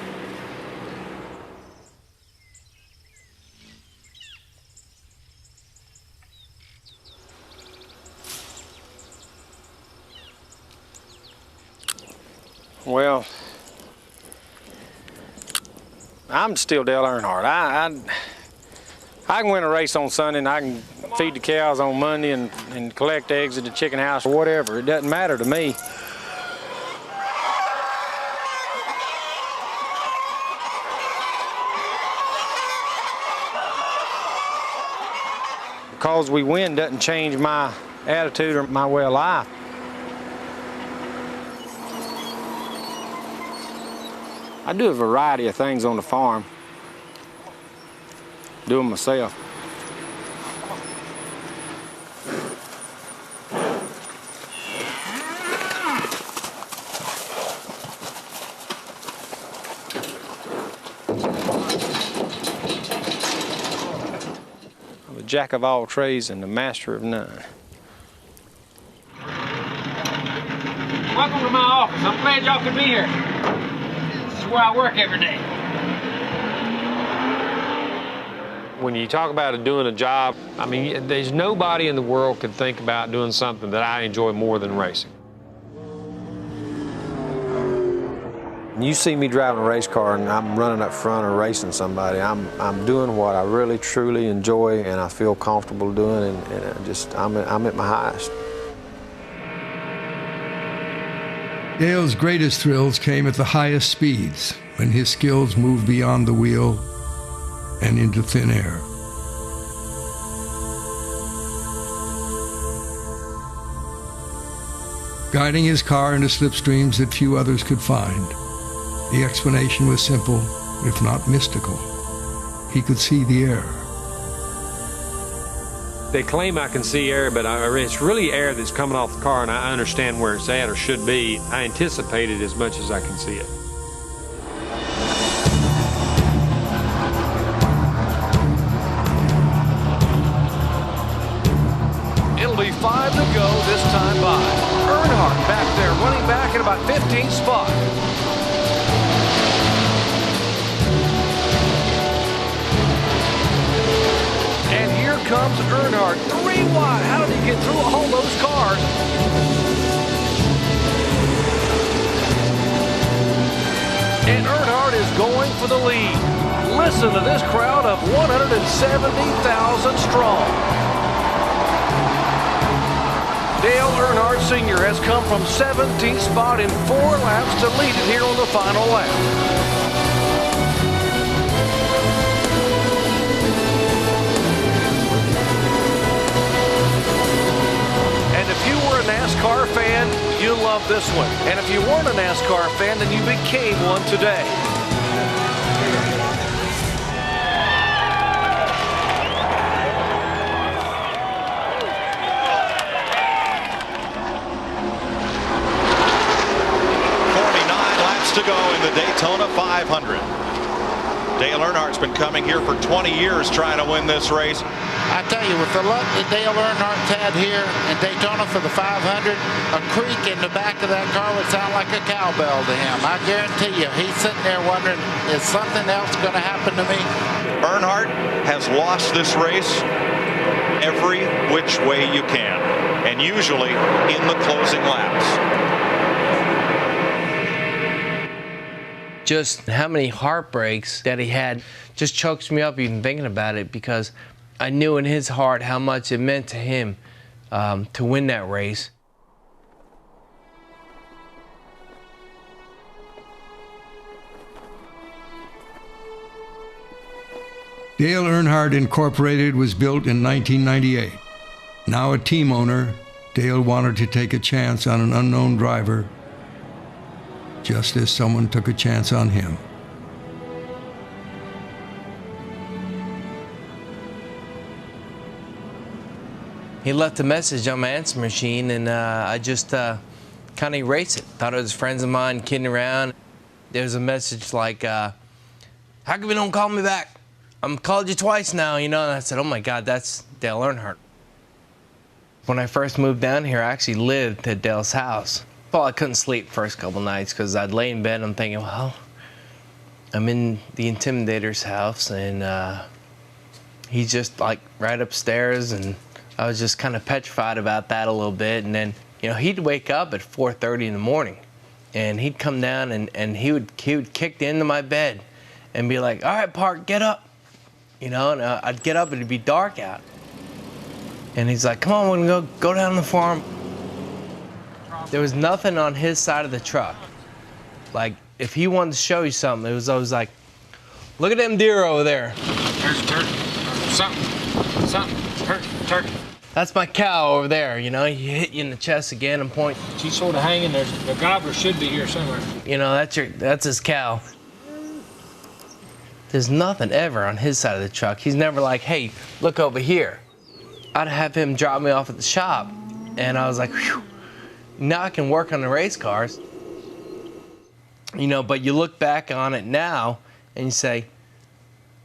Well, I'm still Dale Earnhardt. I can win a race on Sunday and I can feed the cows on Monday and collect eggs at the chicken house or whatever. It doesn't matter to me. Because we win doesn't change my attitude or my way of life. I do a variety of things on the farm. Do them myself. I'm a jack of all trades and the master of none. Welcome to my office. I'm glad y'all could be here. This is where I work every day. When you talk about doing a job, I mean, there's nobody in the world could think about doing something that I enjoy more than racing. When you see me driving a race car and I'm running up front or racing somebody, I'm doing what I really, truly enjoy and I feel comfortable doing, and I'm at my highest. Dale's greatest thrills came at the highest speeds, when his skills moved beyond the wheel and into thin air. Guiding his car into slipstreams that few others could find. The explanation was simple, if not mystical. He could see the air. They claim I can see air, but it's really air that's coming off the car, and I understand where it's at or should be. I anticipate it as much as I can see it. It'll be 5 to go this time by. Earnhardt back there, running back at about 15th spot. And here comes Earnhardt, 3 wide. How did he get through all those cars? And Earnhardt is going for the lead. Listen to this crowd of 170,000 strong. Dale Earnhardt Sr. has come from 17th spot in 4 laps to lead it here on the final lap. And if you were a NASCAR fan, you'll love this one. And if you weren't a NASCAR fan, then you became one today. the Daytona 500. Dale Earnhardt's been coming here for 20 years trying to win this race. I tell you, with the luck that Dale Earnhardt's had here in Daytona for the 500, a creak in the back of that car would sound like a cowbell to him. I guarantee you, he's sitting there wondering, is something else going to happen to me? Earnhardt has lost this race every which way you can, and usually in the closing laps. Just how many heartbreaks that he had just chokes me up even thinking about it, because I knew in his heart how much it meant to him to win that race. Dale Earnhardt Incorporated was built in 1998. Now a team owner, Dale wanted to take a chance on an unknown driver, just as someone took a chance on him. He left a message on my answer machine, and I just kind of erased it. Thought it was friends of mine kidding around. There was a message like, how come you don't call me back? I'm called you twice now, you know? And I said, oh my God, that's Dale Earnhardt. When I first moved down here, I actually lived at Dale's house. Well, I couldn't sleep first couple nights because I'd lay in bed and I'm thinking, well, I'm in the Intimidator's house, and he's just like right upstairs, and I was just kind of petrified about that a little bit. And then, you know, he'd wake up at 4:30 in the morning, and he'd come down and he would kick into my bed and be like, all right, Park, get up. You know, and I'd get up and it'd be dark out. And he's like, come on, we're gonna go down the farm. There was nothing on his side of the truck. Like, if he wanted to show you something, it was always like, look at them deer over there. There's a turkey. Something. Turkey. That's my cow over there, you know? He hit you in the chest again and point. She's sort of hanging there. The gobbler should be here somewhere. You know, that's his cow. There's nothing ever on his side of the truck. He's never like, hey, look over here. I'd have him drop me off at the shop, and I was like, whew, now I can work on the race cars. You know, but you look back on it now, and you say,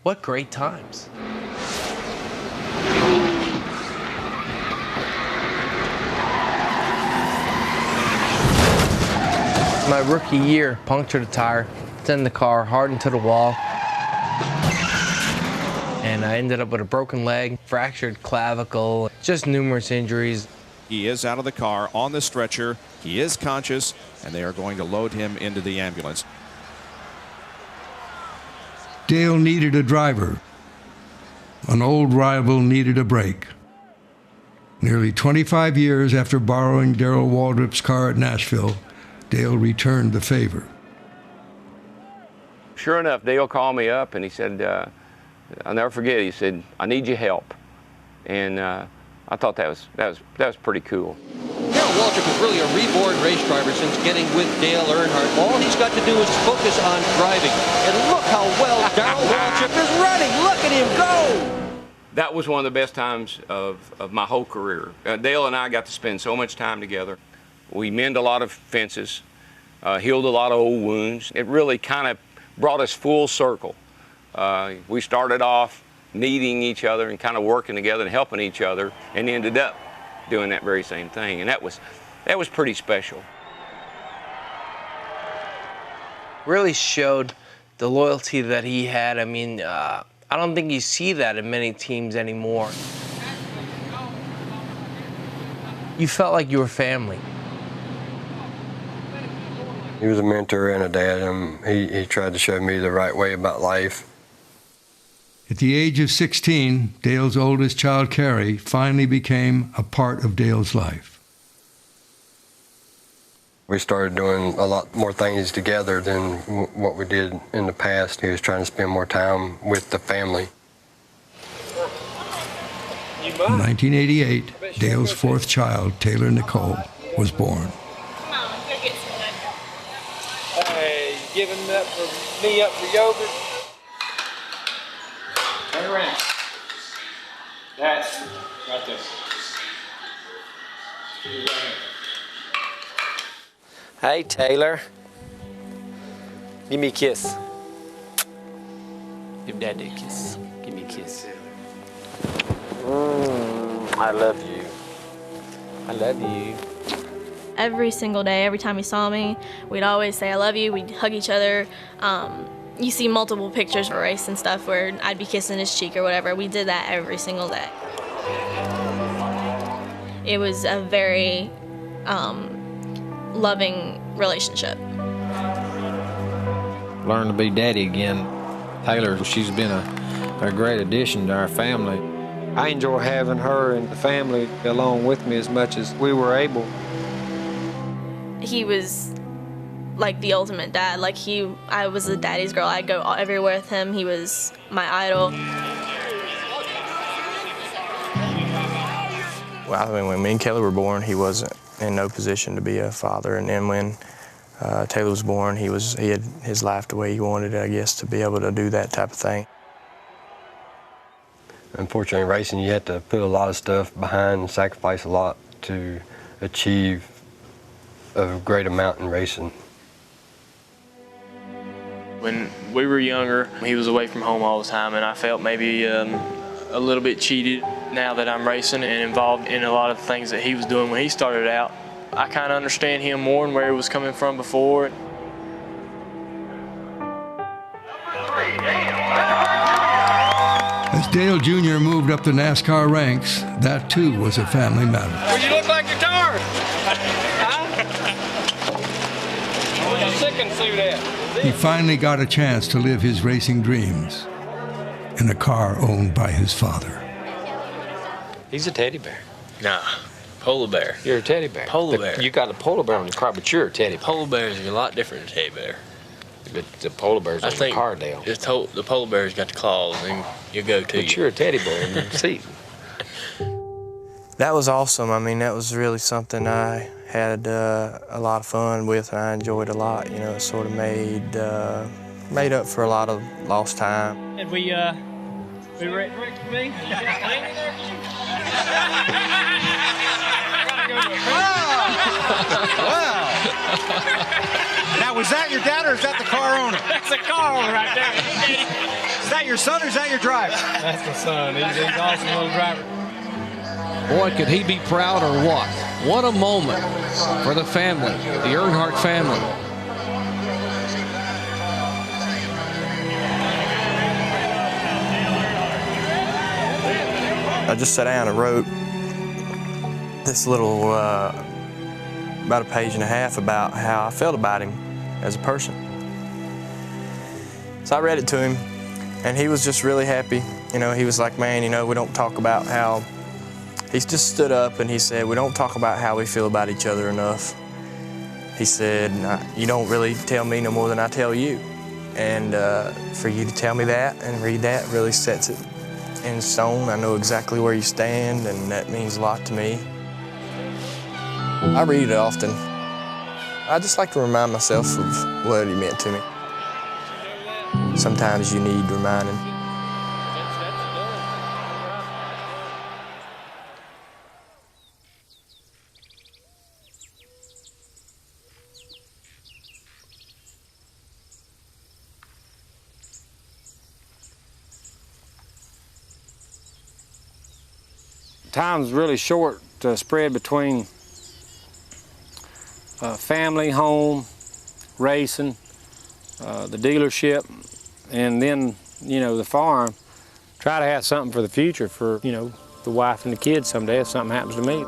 what great times. My rookie year, punctured a tire, sent the car hard into the wall, and I ended up with a broken leg, fractured clavicle, just numerous injuries. He is out of the car on the stretcher. He is conscious, and they are going to load him into the ambulance. Dale needed a driver. An old rival needed a break. Nearly 25 years after borrowing Darrell Waldrop's car at Nashville, Dale returned the favor. Sure enough, Dale called me up and he said, I'll never forget, he said, I need your help. And I thought that was pretty cool. Darrell Waltrip is really a reborn race driver since getting with Dale Earnhardt. All he's got to do is focus on driving. And look how well Darrell Waltrip is running. Look at him go! That was one of the best times of my whole career. Dale and I got to spend so much time together. We mended a lot of fences, healed a lot of old wounds. It really kind of brought us full circle. We started off needing each other and kind of working together and helping each other, and ended up doing that very same thing. And that was pretty special. Really showed the loyalty that he had. I mean, I don't think you see that in many teams anymore. You felt like you were family. He was a mentor and a dad, and he tried to show me the right way about life. At the age of 16, Dale's oldest child, Carrie, finally became a part of Dale's life. We started doing a lot more things together than what we did in the past. He was trying to spend more time with the family. In 1988, Dale's fourth child, Taylor Nicole, was born. Hey, you giving me up for yogurt? Turn around. That's right there. Hey, Taylor. Give me a kiss. Give Daddy a kiss. Give me a kiss. I love you. I love you. Every single day, every time he saw me, we'd always say I love you, we'd hug each other. You see multiple pictures of a race and stuff where I'd be kissing his cheek or whatever. We did that every single day. It was a very loving relationship. Learn to be daddy again. Taylor, she's been a great addition to our family. I enjoy having her and the family along with me as much as we were able. He was like the ultimate dad. Like I was a daddy's girl. I'd go everywhere with him. He was my idol. Well, I mean, when me and Kelly were born, he wasn't in no position to be a father. And then when Taylor was born, he had his life the way he wanted it, I guess, to be able to do that type of thing. Unfortunately, racing, you have to put a lot of stuff behind and sacrifice a lot to achieve a great amount in racing. When we were younger, he was away from home all the time, and I felt maybe a little bit cheated. Now that I'm racing and involved in a lot of things that he was doing when he started out, I kind of understand him more and where he was coming from before. As Dale Jr. moved up the NASCAR ranks, that too was a family matter. Well, you look like you're tired. Huh? Sick and see that. He finally got a chance to live his racing dreams in a car owned by his father. He's a teddy bear. Nah, polar bear. You're a teddy bear. Polar bear. You got a polar bear on your car, but you're a teddy bear. Polar bears are a lot different than teddy bear. But the polar bear's on your car, Dale. The polar bear's got the claws, and you go to But you're a teddy bear in the seat. That was awesome. I mean, that was really something I had a lot of fun with, and I enjoyed a lot. You know, it sort of made up for a lot of lost time. And we ready for me? Wow! Now, was that your dad or is that the car owner? That's the car owner right there. Is that your son or is that your driver? That's my son. He's an awesome little driver. Boy, could he be proud or what? What a moment for the family, the Earnhardt family. I just sat down and wrote this little, about a page and a half about how I felt about him as a person. So I read it to him, and he was just really happy. You know, he was like, man, you know, we don't talk about how, he just stood up and he said, we don't talk about how we feel about each other enough. He said, you don't really tell me no more than I tell you. And for you to tell me that and read that really sets it in stone. I know exactly where you stand, and that means a lot to me. I read it often. I just like to remind myself of what he meant to me. Sometimes you need reminding. Time's really short to spread between family, home, racing, the dealership, and then, you know, the farm. Try to have something for the future for, you know, the wife and the kids someday if something happens to me.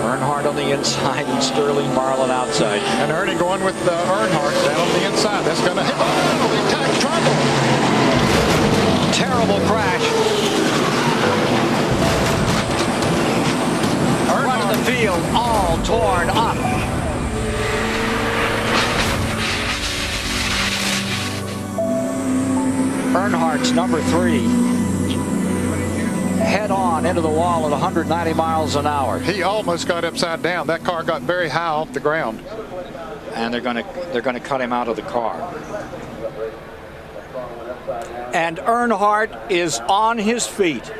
Earnhardt on the inside and Sterling Marlin outside. And Ernie going with Earnhardt down on the inside. That's going to hit. Oh, big time trouble. Terrible crash. Front of the field all torn up. Earnhardt's number 3. Head on into the wall at 190 miles an hour. He almost got upside down. That car got very high off the ground. And they're going to cut him out of the car. and Earnhardt is on his feet.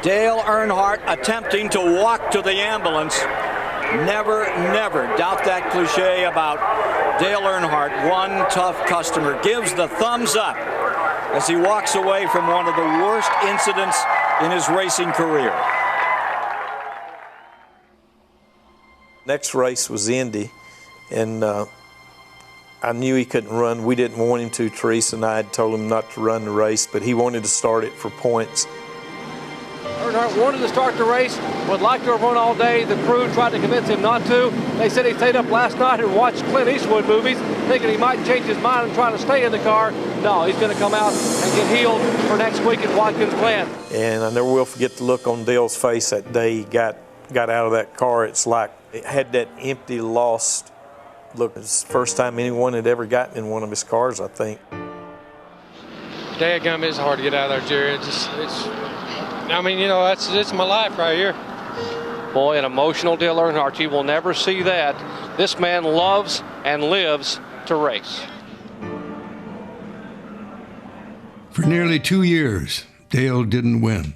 Dale Earnhardt attempting to walk to the ambulance. Never, never doubt that cliche about Dale Earnhardt. One tough customer gives the thumbs up as he walks away from one of the worst incidents in his racing career. Next race was Indy, and I knew he couldn't run. We didn't want him to. Teresa and I had told him not to run the race, but he wanted to start it for points. Earnhardt wanted to start the race, would like to have run all day. The crew tried to convince him not to. They said he stayed up last night and watched Clint Eastwood movies, thinking he might change his mind and try to stay in the car. No, he's going to come out and get healed for next week at Watkins Glen. And I never will forget the look on Dale's face that day he got out of that car. It's like it had that empty, lost look. It's the first time anyone had ever gotten in one of his cars, I think. Dadgum, it's hard to get out of there, Jerry. I mean, you know, it's my life right here. Boy, an emotional Dale Earnhardt. You will never see that. This man loves and lives to race. For nearly 2 years, Dale didn't win.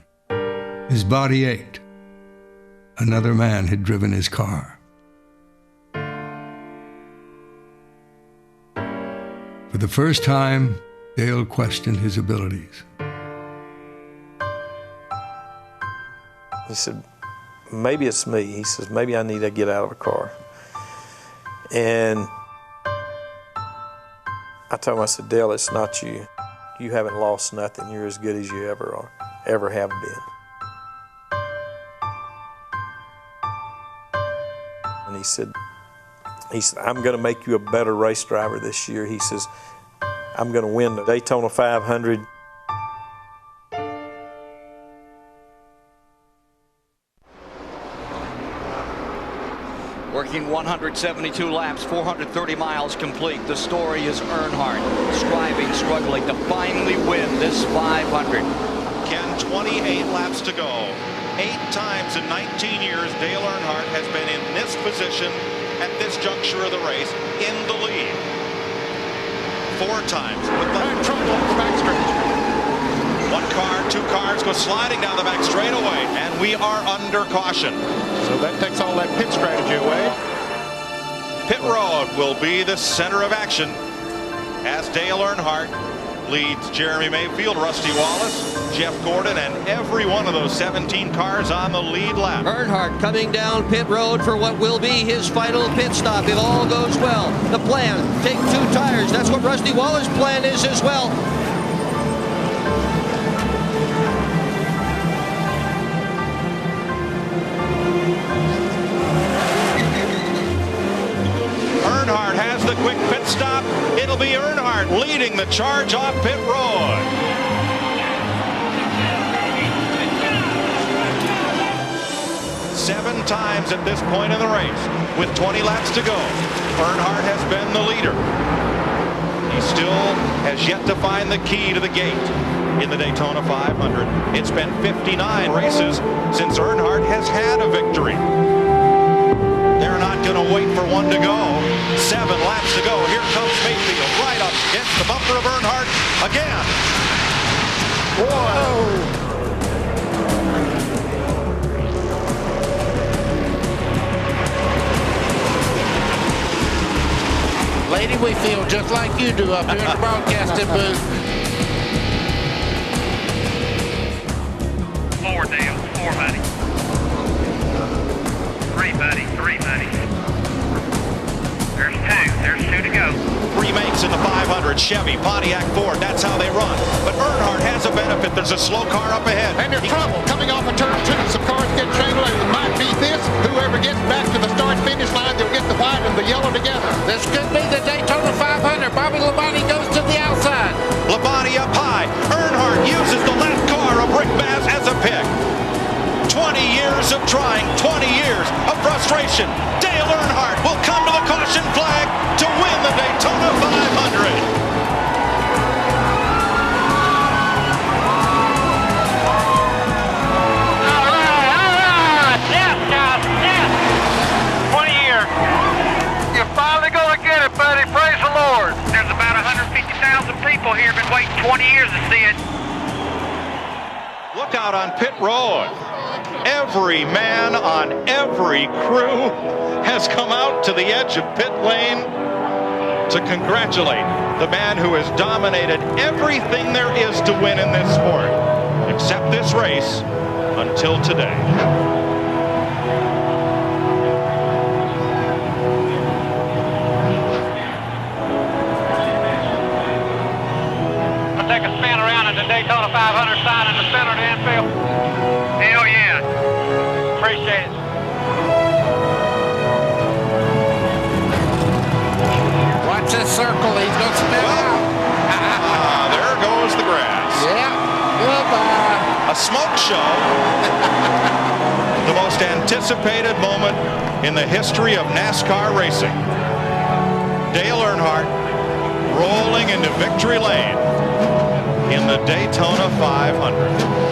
His body ached. Another man had driven his car. For the first time, Dale questioned his abilities. He said, maybe it's me. He says, maybe I need to get out of the car. And I told him, I said, Dale, it's not you. You haven't lost nothing. You're as good as you ever have been. And he said, I'm going to make you a better race driver this year. He says, I'm going to win the Daytona 500. Working 172 laps, 430 miles complete. The story is Earnhardt striving, struggling to finally win this 500. Ken, 28 laps to go. 8 times in 19 years, Dale Earnhardt has been in this position at this juncture of the race in the lead. 4 times with the trouble on the backstretch. 1 car, 2 cars go sliding down the back straightaway, and we are under caution. So that takes all that pit strategy away. Pit road will be the center of action as Dale Earnhardt leads Jeremy Mayfield, Rusty Wallace, Jeff Gordon, and every one of those 17 cars on the lead lap. Earnhardt coming down pit road for what will be his final pit stop if all goes well. The plan, take 2 tires. That's what Rusty Waller's plan is as well. Earnhardt has the quick pit stop. It'll be Earnhardt leading the charge off pit road. Seven times at this point in the race, with 20 laps to go, Earnhardt has been the leader. He still has yet to find the key to the gate in the Daytona 500. It's been 59 races since Earnhardt has had a victory. They're not going to wait for one to go. 7 laps to go. Here comes Mayfield right up against the bumper of Earnhardt again. Whoa. Lady, we feel just like you do up here in the broadcasting booth. 4, Dale. 4, buddy. 3, buddy. 3, buddy. There's 2. There's 2 to go. Remakes in the 500. Chevy, Pontiac, Ford. That's how they run. But Earnhardt has a benefit. There's a slow car up ahead. And there's trouble coming off of turn 2. Some cars get tangled. It might be this. Whoever gets back to the start-finish line, they'll get the white and the yellow together. This could be the Daytona 500. Bobby Labonte goes to the outside. Labonte up high. Earnhardt uses the left car of Rick Maz as a pick. 20 years of trying, 20 years of frustration. Dale Earnhardt will come to the caution flag to win the Daytona 500. You're finally going to get it, buddy. Praise the Lord. There's about 150,000 people wait 20 years to see it. Look out on pit road. Every man on every crew has come out to the edge of pit lane to congratulate the man who has dominated everything there is to win in this sport, except this race, until today. I'll take a spin around in the Daytona 500 sign in the center of the infield. Hell yeah. Appreciate it. Watch this circle. He's going to spin out. There goes the grass. Yeah. Goodbye. A smoke show. The most anticipated moment in the history of NASCAR racing. Dale Earnhardt rolling into victory lane in the Daytona 500.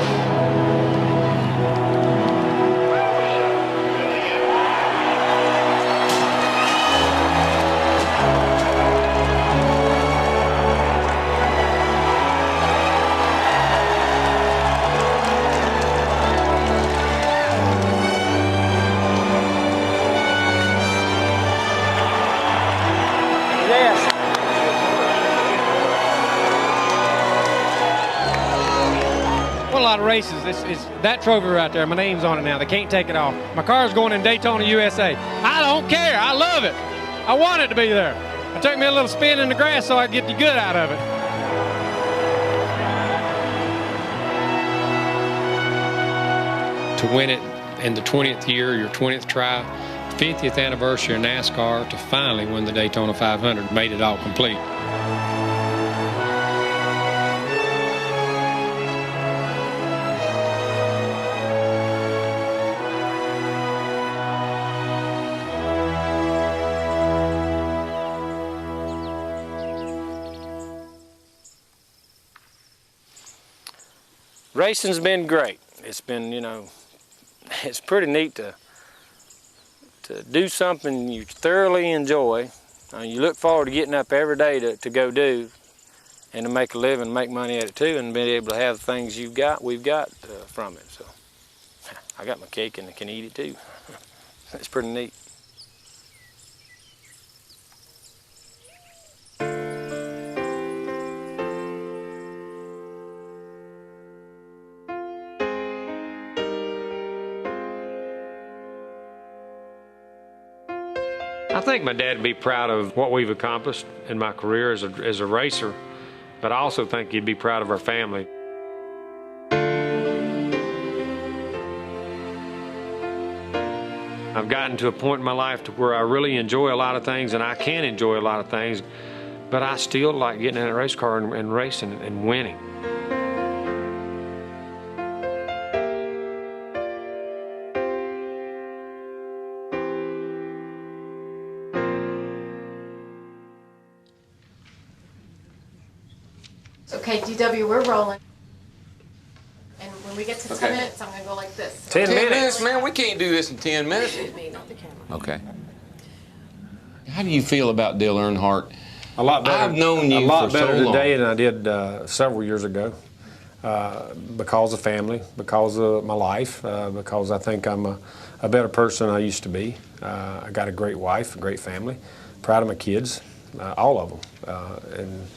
A lot of races. It's that trophy right there. My name's on it now. They can't take it off. My car's going in Daytona, USA. I don't care. I love it. I want it to be there. I took me a little spin in the grass so I could get the good out of it. To win it in the 20th year, your 20th try, 50th anniversary of NASCAR, to finally win the Daytona 500, made it all complete. Racing's been great. It's been, you know, it's pretty neat to do something you thoroughly enjoy. You look forward to getting up every day to go do, and to make a living, make money at it too, and be able to have the things we've got from it. So I got my cake and I can eat it too. It's pretty neat. I think my dad would be proud of what we've accomplished in my career as a racer, but I also think he'd be proud of our family. I've gotten to a point in my life to where I really enjoy a lot of things, and I can enjoy a lot of things, but I still like getting in a race car and racing and winning. Okay, DW, we're rolling. And when we get to 10 minutes, I'm going to go like this. 10 minutes, man? We can't do this in 10 minutes. Not the camera. Okay. How do you feel about Dale Earnhardt? A lot better. I've known you a lot for so better long. today than I did several years ago, because of family, because of my life, because I think I'm a better person than I used to be. I got a great wife, a great family, proud of my kids, all of them, and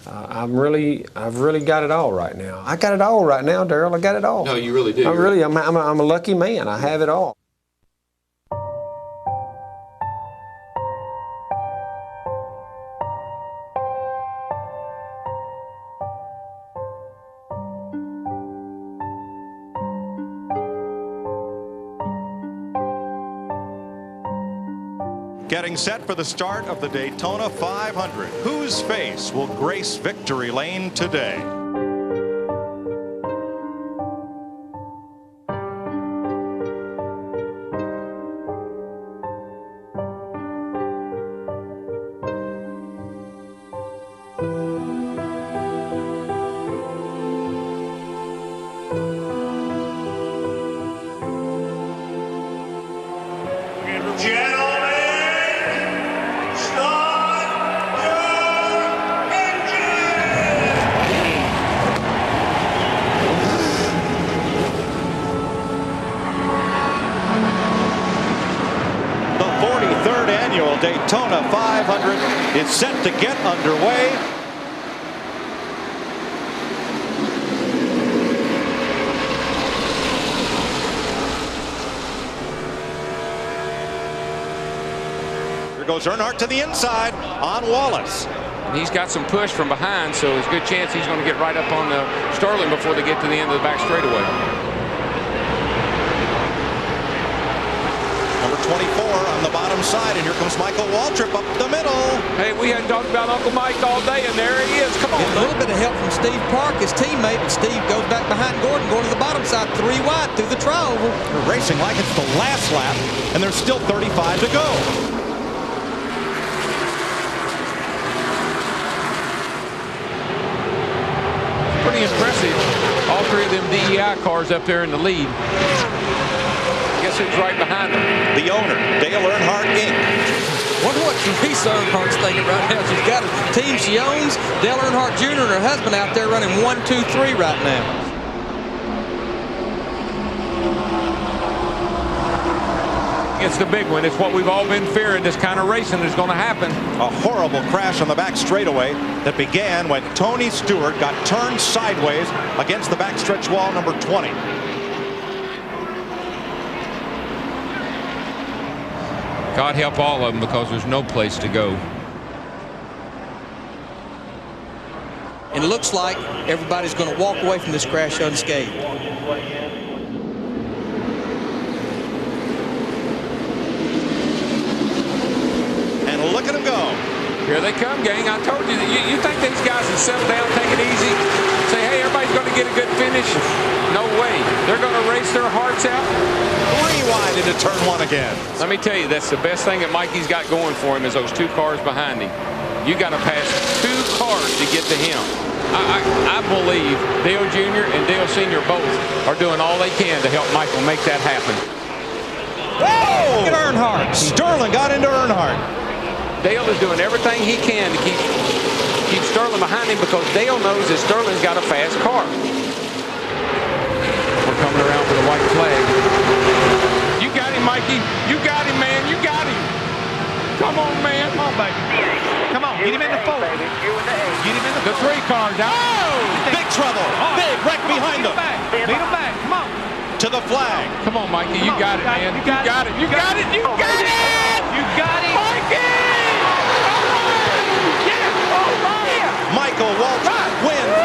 I've really got it all right now. I got it all right now, Daryl. I got it all. No, you really do. I'm a lucky man. I have it all. Getting set for the start of the Daytona 500. Whose face will grace victory lane today? annual Daytona 500 is set to get underway. Here goes Earnhardt to the inside on Wallace. And he's got some push from behind, so there's a good chance he's going to get right up on Sterling before they get to the end of the back straightaway. Number 24 on the bottom side, and here comes Michael Waltrip up the middle. Hey, we hadn't talked about Uncle Mike all day, and there he is. Come on. A little bit of help from Steve Park, his teammate, but Steve goes back behind Gordon, going to the bottom side, 3 wide through the tri-oval. They're racing like it's the last lap, and there's still 35 to go. Pretty impressive. All 3 of them DEI cars up there in the lead. Guess who's right behind them? The owner, Dale Earnhardt, Inc. Wonder what Teresa Earnhardt's thinking right now. She's got a team she owns. Dale Earnhardt Jr. and her husband out there running 1, 2, 3 right now. It's the big one. It's what we've all been fearing. This kind of racing is going to happen. A horrible crash on the back straightaway that began when Tony Stewart got turned sideways against the backstretch wall, number 20. God help all of them, because there's no place to go. And it looks like everybody's going to walk away from this crash unscathed. Look at them go. Here they come, gang. I told you. You think these guys would settle down, take it easy, say, hey, everybody's going to get a good finish? No way. They're going to race their hearts out. 3 wide into turn 1 again. Let me tell you, that's the best thing that Mikey's got going for him is those 2 cars behind him. You got to pass 2 cars to get to him. I believe Dale Jr. and Dale Sr. both are doing all they can to help Michael make that happen. Whoa! Look at Earnhardt. Sterling got into Earnhardt. Dale is doing everything he can to keep Sterling behind him, because Dale knows that Sterling's got a fast car. We're coming around for the white flag. You got him, Mikey. You got him, man. You got him. Come on, man. Come on, baby. Come on. Get him in the 4. Get him in the 3 cars. Oh! Big trouble. Oh. Big wreck behind them. Beat him back. Come on. To the flag. Come on, Mikey. You got it, man. You got it. You got it. You got it. You got it. Mikey! Michael Waltrip wins.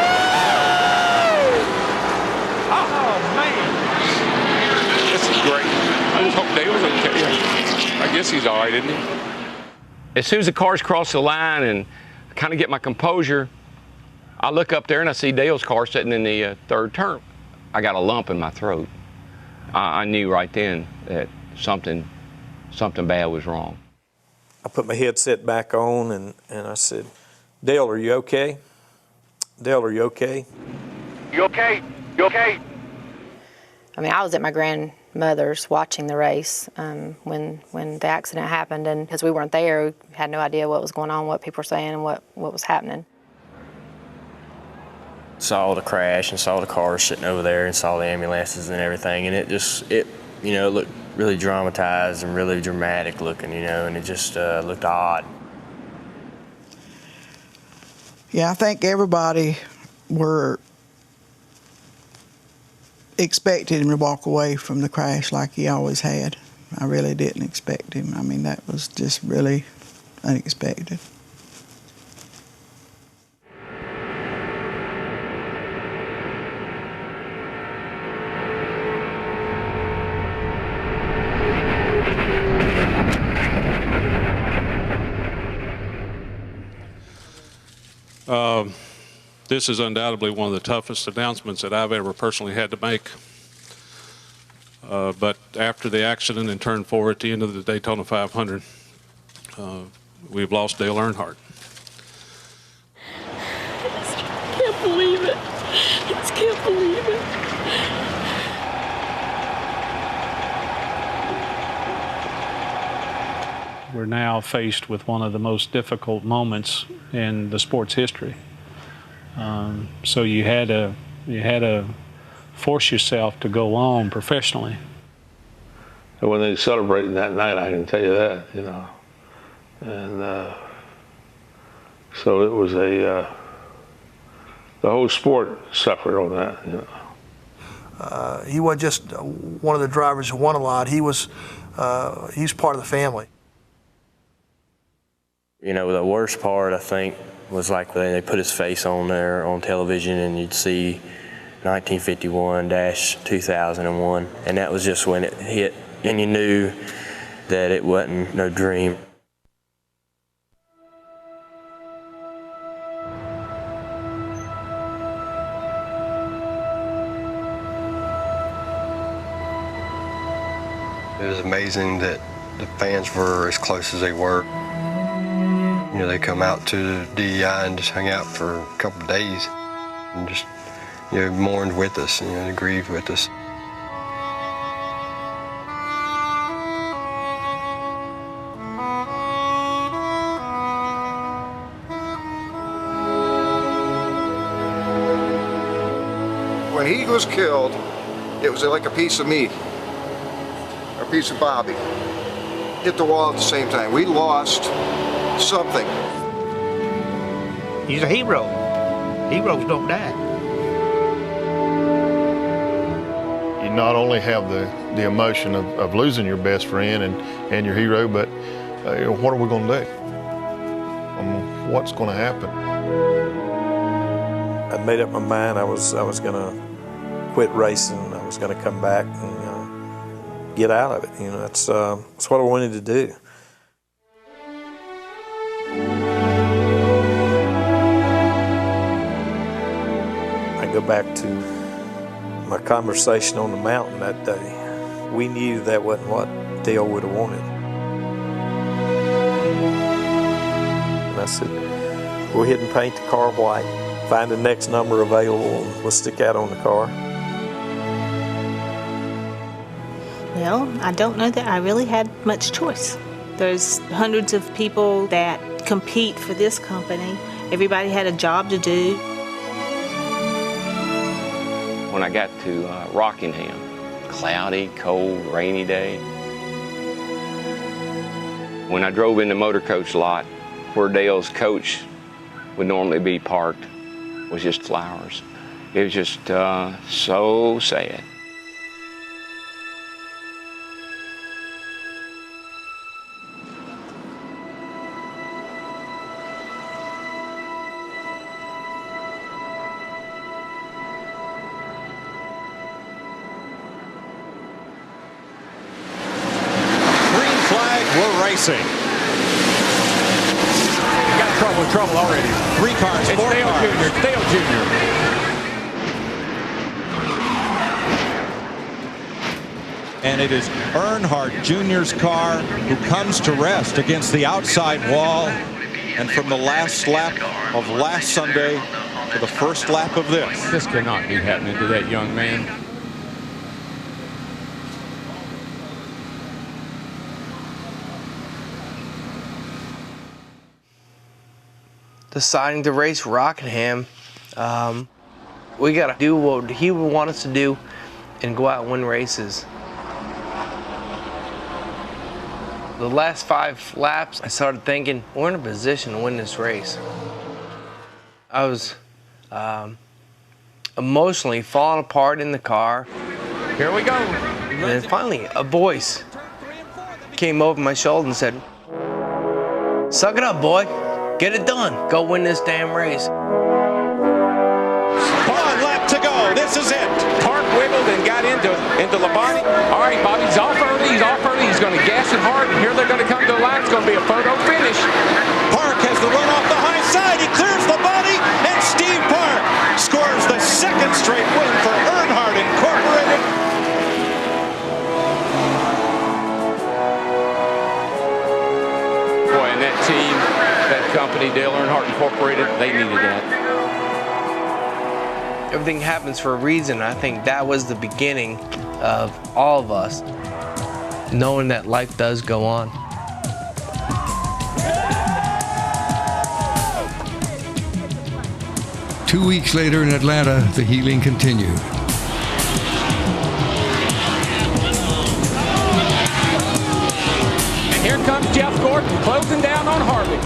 Oh, man. This is great. I just hope Dale's okay. I guess he's all right, isn't he? As soon as the cars cross the line and kind of get my composure, I look up there and I see Dale's car sitting in the 3rd turn. I got a lump in my throat. I knew right then that something bad was wrong. I put my headset back on and I said, Dale, are you okay? Dale, are you okay? You okay? You okay? I mean, I was at my grandmother's watching the race when the accident happened, and because we weren't there, we had no idea what was going on, what people were saying, and what was happening. Saw the crash and saw the cars sitting over there and saw the ambulances and everything, and it looked really dramatized and really dramatic looking, and it just looked odd. Yeah, I think everybody were expecting him to walk away from the crash like he always had. I really didn't expect him. I mean, that was just really unexpected. This is undoubtedly one of the toughest announcements that I've ever personally had to make. But after the accident in turn 4 at the end of the Daytona 500, we've lost Dale Earnhardt. I just can't believe it. I just can't believe it. We're now faced with one of the most difficult moments in the sport's history. So you had to force yourself to go on professionally. And when they celebrated that night, I can tell you that, And so it was the whole sport suffered on that, you know. He wasn't just one of the drivers who won a lot. He's part of the family. You know, the worst part, I think, was like when they put his face on there on television and you'd see 1951-2001, and that was just when it hit, and you knew that it wasn't no dream. It was amazing that the fans were as close as they were. You know, they come out to the DEI and just hung out for a couple of days and just, you know, mourned with us, you know, grieved with us. When he was killed, it was like a piece of meat, a piece of Bobby. Hit the wall at the same time. We lost something. He's a hero. Heroes don't die. You not only have the emotion of losing your best friend and your hero, but what are we going to do? What's going to happen? I'd made up my mind I was going to quit racing. I was going to come back and get out of it. You know, that's what I wanted to do. I go back to my conversation on the mountain that day. We knew that wasn't what Dale would have wanted. And I said, go ahead and paint the car white, find the next number available, and we'll stick that on the car. Well, I don't know that I really had much choice. There's hundreds of people that compete for this company. Everybody had a job to do. When I got to Rockingham, cloudy, cold, rainy day. When I drove in the motor coach lot, where Dale's coach would normally be parked, was just flowers. It was just so sad. We're racing. You got trouble already. 3 cars, 4 cars. Dale Jr. And it is Earnhardt Jr.'s car who comes to rest against the outside wall. And from the last lap of last Sunday to the first lap of this. This cannot be happening to that young man. Deciding to race Rockingham, we got to do what he would want us to do and go out and win races. The last 5 laps, I started thinking, we're in a position to win this race. I was emotionally falling apart in the car. Here we go. And then finally, a voice came over my shoulder and said, "Suck it up, boy. Get it done. Go win this damn race." 1 lap to go. This is it. Park wiggled and got into Labonte. All right, Bobby's off early. He's off early. He's going to gas it hard. And here they're going to come to the line. It's going to be a photo finish. Park has the run off the high side. He clears Labonte, and Steve Park scores the 2nd straight win for Earnhardt Incorporated. Boy, and that team, that company, Dale Earnhardt Incorporated, they needed that. Everything happens for a reason. I think that was the beginning of all of us, knowing that life does go on. Two weeks later in Atlanta, the healing continued. And Here comes Jeff Gordon closing down on Harvey.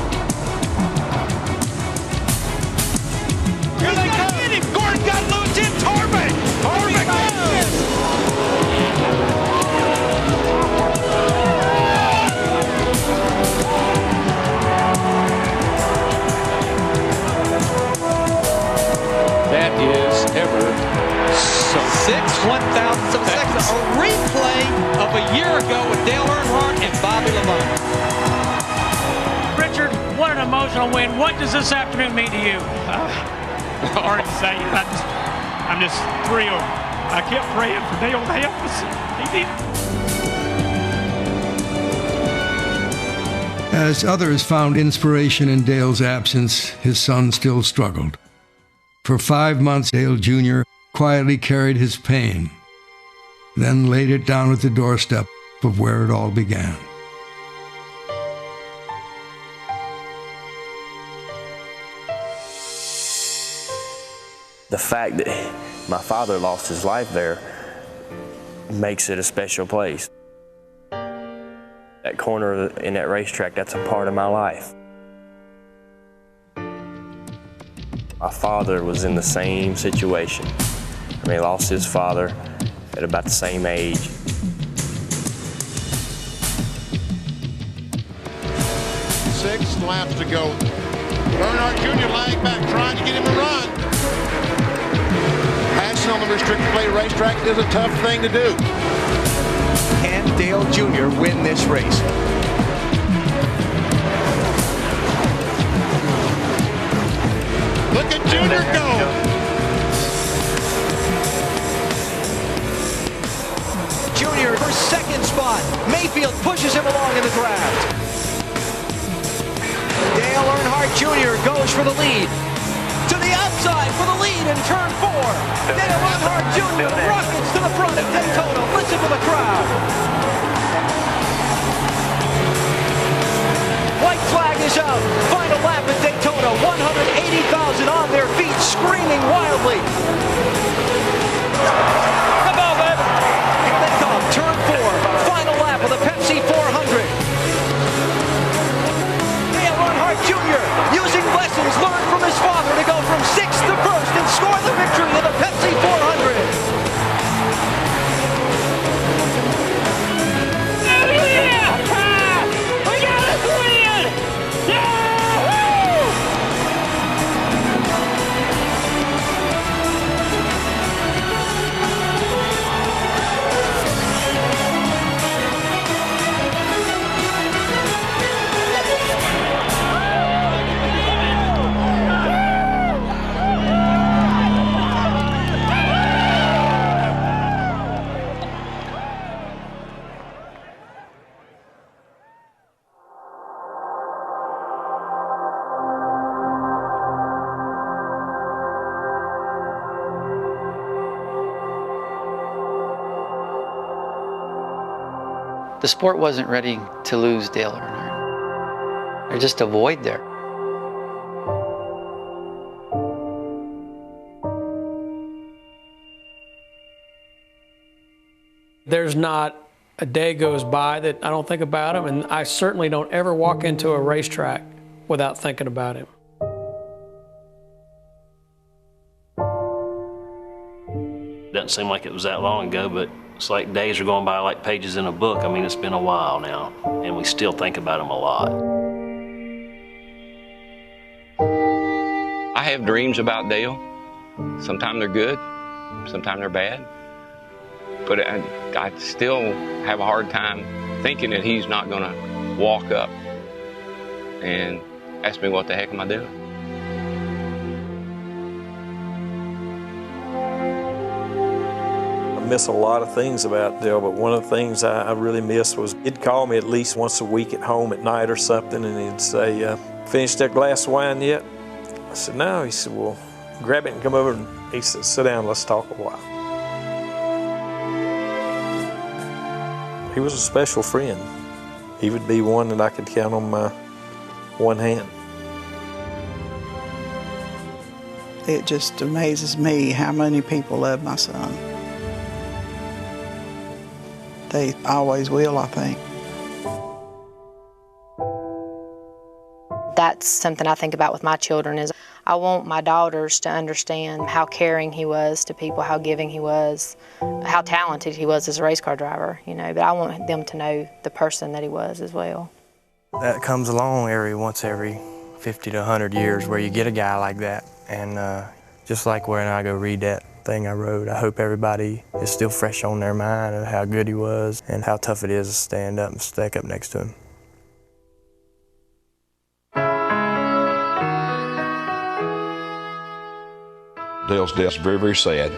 Here they come. Gordon got loose. It's Harvick. Harvick goes. That is ever so. 6/1000ths of a second. A replay of a year ago with Dale Earnhardt and Bobby Lamont. Richard, what an emotional win. What does this afternoon mean to you? Hard to say. I'm just thrilled. I kept praying for Dale to help us. He did. As others found inspiration in Dale's absence, his son still struggled. For 5 months, Dale Jr. quietly carried his pain, then laid it down at the doorstep of where it all began. The fact that my father lost his life there makes it a special place. That corner in that racetrack, that's a part of my life. My father was in the same situation. I mean, he lost his father at about the same age. 6 laps to go. Earnhardt Jr. lying back, trying to get him a run. Passing on the restricted plate racetrack is a tough thing to do. Can Dale Jr. win this race? Look at Jr. go. Jr. for second spot. Mayfield pushes him along in the draft. Dale Earnhardt Jr. goes for the lead. To the outside for the lead in turn 4. Dale Earnhardt Jr. rockets to the front of Daytona. Listen to the crowd. White flag is out. Final lap at Daytona. 180,000 on their feet, screaming wildly. Come on, baby. Here they come. Turn 4. Final lap of the Pepsi 400. Dale Earnhardt Jr. using lessons learned from his father to go from 6th to 1st and score the victory in the Pepsi 400. The sport wasn't ready to lose Dale Earnhardt. There's just a void there. There's not a day goes by that I don't think about him, and I certainly don't ever walk into a racetrack without thinking about him. Doesn't seem like it was that long ago, but it's like days are going by like pages in a book. I mean, it's been a while now, and we still think about him a lot. I have dreams about Dale. Sometimes they're good, sometimes they're bad. But I still have a hard time thinking that he's not going to walk up and ask me what the heck am I doing. I miss a lot of things about Dale, but one of the things I really missed was he'd call me at least once a week at home at night or something, and he'd say, "Finished that glass of wine yet?" I said, "No." He said, "Well, grab it and come over." And he said, "Sit down, let's talk a while." He was a special friend. He would be one that I could count on my one hand. It just amazes me how many people love my son. They always will, I think. That's something I think about with my children is I want my daughters to understand how caring he was to people, how giving he was, how talented he was as a race car driver, you know, but I want them to know the person that he was as well. That comes along once every 50 to 100 years where you get a guy like that. And just like when I go read that thing I wrote, I hope everybody is still fresh on their mind of how good he was and how tough it is to stand up and stack up next to him. Dale's death is very, very sad,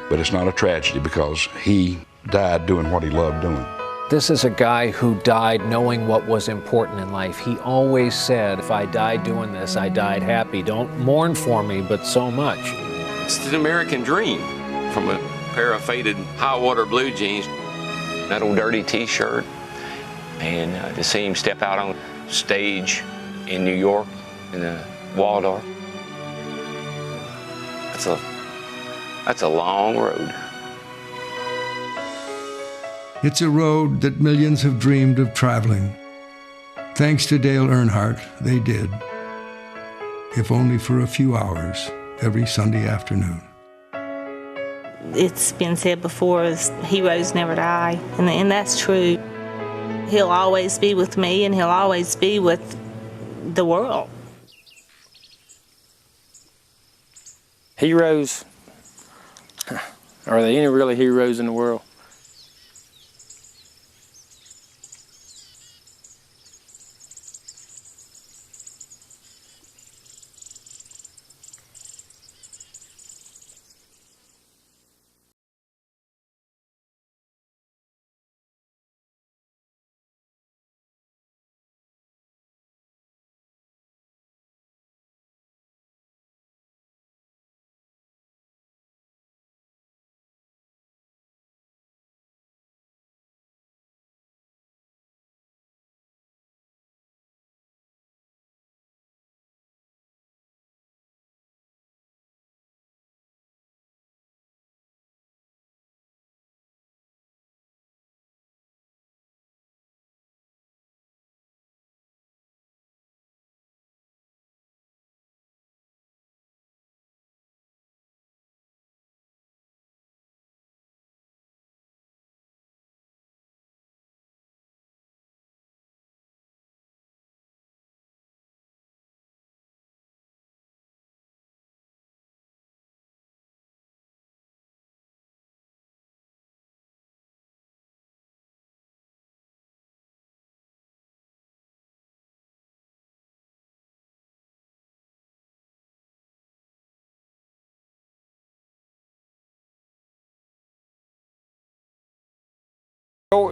but it's not a tragedy because he died doing what he loved doing. This is a guy who died knowing what was important in life. He always said, if I died doing this, I died happy. Don't mourn for me, but so much. It's the American dream. From a pair of faded high-water blue jeans, that old dirty T-shirt, and to see him step out on stage in New York in the Waldorf. That's a long road. It's a road that millions have dreamed of traveling. Thanks to Dale Earnhardt, they did, if only for a few hours every Sunday afternoon. It's been said before, heroes never die, and that's true. He'll always be with me, and he'll always be with the world. Heroes? Are there any really heroes in the world?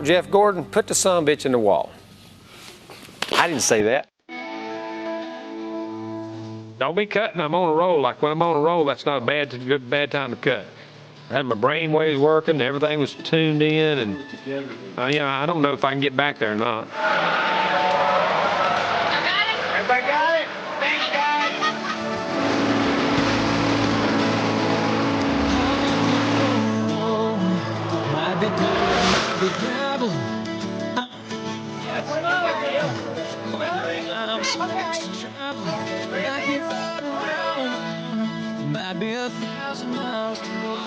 Jeff Gordon, put the sumbitch in the wall. I didn't say that. Don't be cutting. I'm on a roll. Like when I'm on a roll, that's not a bad time to cut. I had my brain waves working. Everything was tuned in, and you know, I don't know if I can get back there or not. Everybody got it? Thanks, guys. Might be good, might be gravel. I'm supposed to travel. Like if I'm around, might be 1,000 miles to go.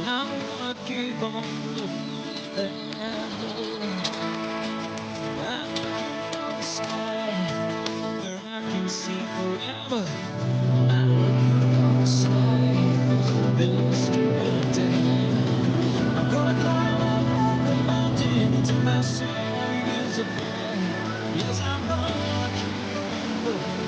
I'm gonna keep on moving. I'm on the sky where I can see forever. I'm looking on the sky, been straight down. I'm gonna climb up the mountain to my Savior's above. Yes, I'm gonna keep moving.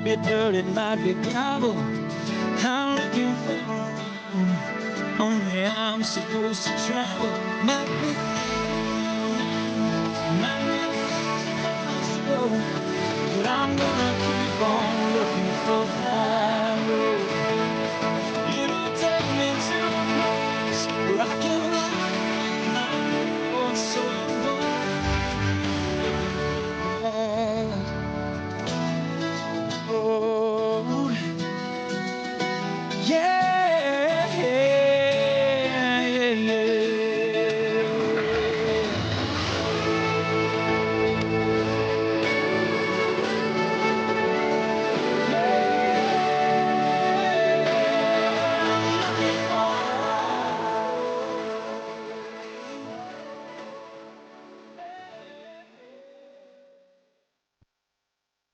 be dirt, it might be gravel. I'm looking for only I'm supposed to travel. Might be slow, but I'm gonna keep on.